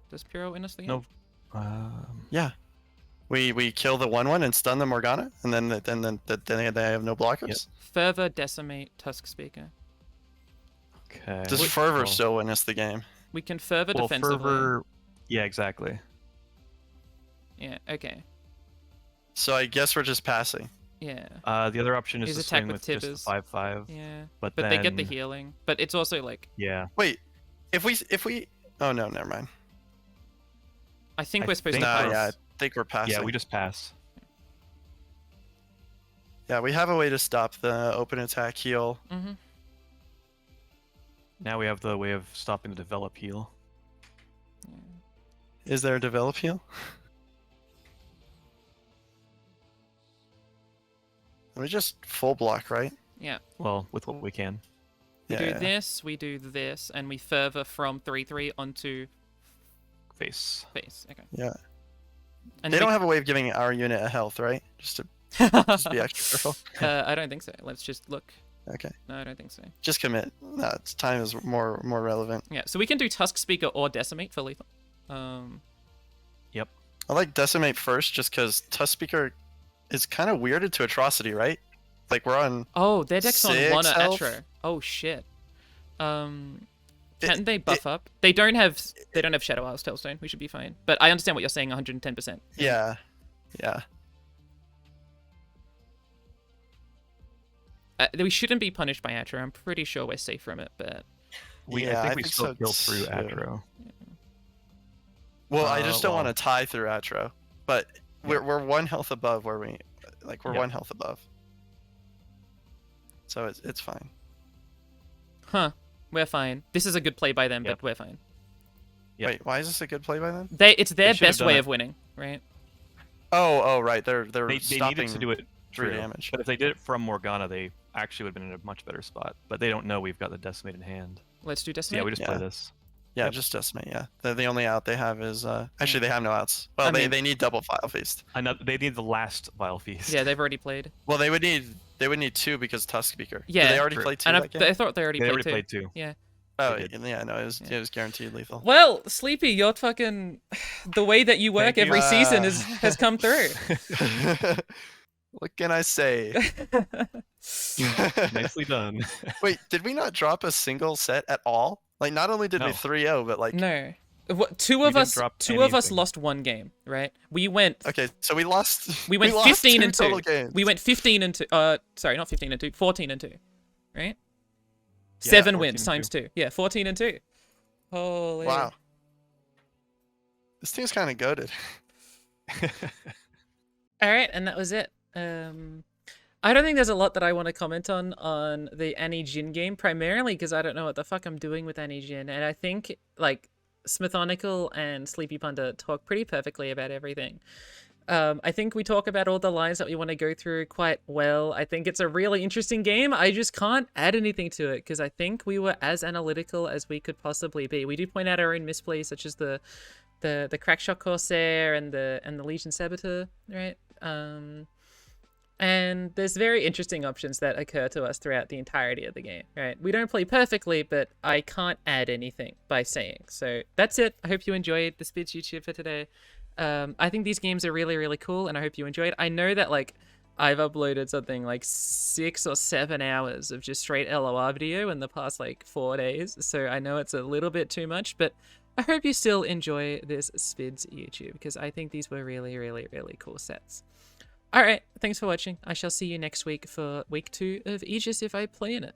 Does Piro win us the game? No. Yeah. We kill the 1/1 and stun the Morgana, and then they have no blockers. Yep. Fervor, Decimate, Tusk Speaker. Okay. Does Wait, Fervor well- still win us the game? We can Fervor Well, defensively. Fervor. Yeah, exactly. Yeah, okay. So I guess we're just passing. Yeah. The other option is Is to attack swing with with just Tibbers. 5/5. Yeah. But But they get the then- healing. But it's also like, Yeah. Wait, if we oh no, never mind. I think I we're supposed think to Nah, pass. yeah, I think we're passing. Yeah, we just pass. Yeah, we have a way to stop the open attack heal. Mm-hmm. Now we have the way of stopping the develop heal. Is there a develop heal? We just full block, right? Yeah. Well, with what we can. We Yeah. do this, we do this, and we Fervor from 3/3 onto Face. face. Okay. Yeah. And They we- don't have a way of giving our unit a health, right? Just to be extra careful. I don't think so. Let's just look. Okay. No, I don't think so. Just commit. No, time is more relevant. Yeah, so we can do Tusk Speaker or Decimate for lethal. Yep. I like Decimate first just because Tusk Speaker is kind of weirded to Atrocity, right? Like we're on. Oh, their deck's on 1 6 health? Atro. Oh shit. Can It- they buff up? They don't have Shadow Isles Tailstone. We should be fine. But I understand what you're saying. 110%. Yeah. Yeah. We shouldn't be punished by Atro. I'm pretty sure we're safe from it. But Yeah, I think I we think still so kill through too. Atro. Well, I just don't well- want to tie through Atro, but we're 1 health above where we we're Yeah. 1 health above. So it's fine. Huh. We're fine. This is a good play by them, Yep. but we're fine. Yep. Wait, why is this a good play by them? It's their should have best done way it. of winning, right? Oh, right. They're They stopping needed to do it 3 true. damage. But if they did it from Morgana, they actually would have been in a much better spot. But they don't know we've got the Decimate in hand. Let's do So Decimate. yeah, we just play Yeah. this. Yeah, Yep. just Decimate, yeah. The only out they have is actually they have no outs. Well, I mean- they need double File Feast. They need the last Vile Feast. Yeah, they've already played. Well, they would need 2 because Tusk Speaker. Yeah, Did they already true. play 2 And that game? I thought they already They played already too. played 2. Yeah. Oh, they did. yeah, no, it was, Yeah. it was guaranteed lethal. Well, Sleepy, you're fucking... The way that you work Thank you. every season has come through. What can I say? Nicely done. Wait, did we not drop a single set at all? Like, not only did we No. 3-0, but like... No. Two We of didn't us drop lost anything. 1 game, right? We went Okay, so we lost... we went lost 15 2 and 2. total games. We went 15 and 2. Sorry, not 15 and 2. 14 and 2. Right? Yeah, 7 14 wins and times 2. Yeah, 14 and 2. Holy. Wow. This team's kind of goated. All right, and that was it. I don't think there's a lot that I want to comment on the Annie Jin game, primarily because I don't know what the fuck I'm doing with Annie Jin, and I think like Smithonical and Sleepy Panda talk pretty perfectly about everything. I think we talk about all the lines that we want to go through quite well. I think it's a really interesting game. I just can't add anything to it because I think we were as analytical as we could possibly be. We do point out our own misplays, such as the Crackshot Corsair and the Legion Saboteur, right? And there's very interesting options that occur to us throughout the entirety of the game, right? We don't play perfectly, but I can't add anything by saying. So that's it. I hope you enjoyed the Spids YouTube for today. I think these games are really, really cool, and I hope you enjoyed. I know that like I've uploaded something like 6 or 7 hours of just straight LOR video in the past like 4 days, so I know it's a little bit too much, but I hope you still enjoy this Spids YouTube, because I think these were really, really, really cool sets. Alright, thanks for watching. I shall see you next week for week 2 of Aegis if I play in it.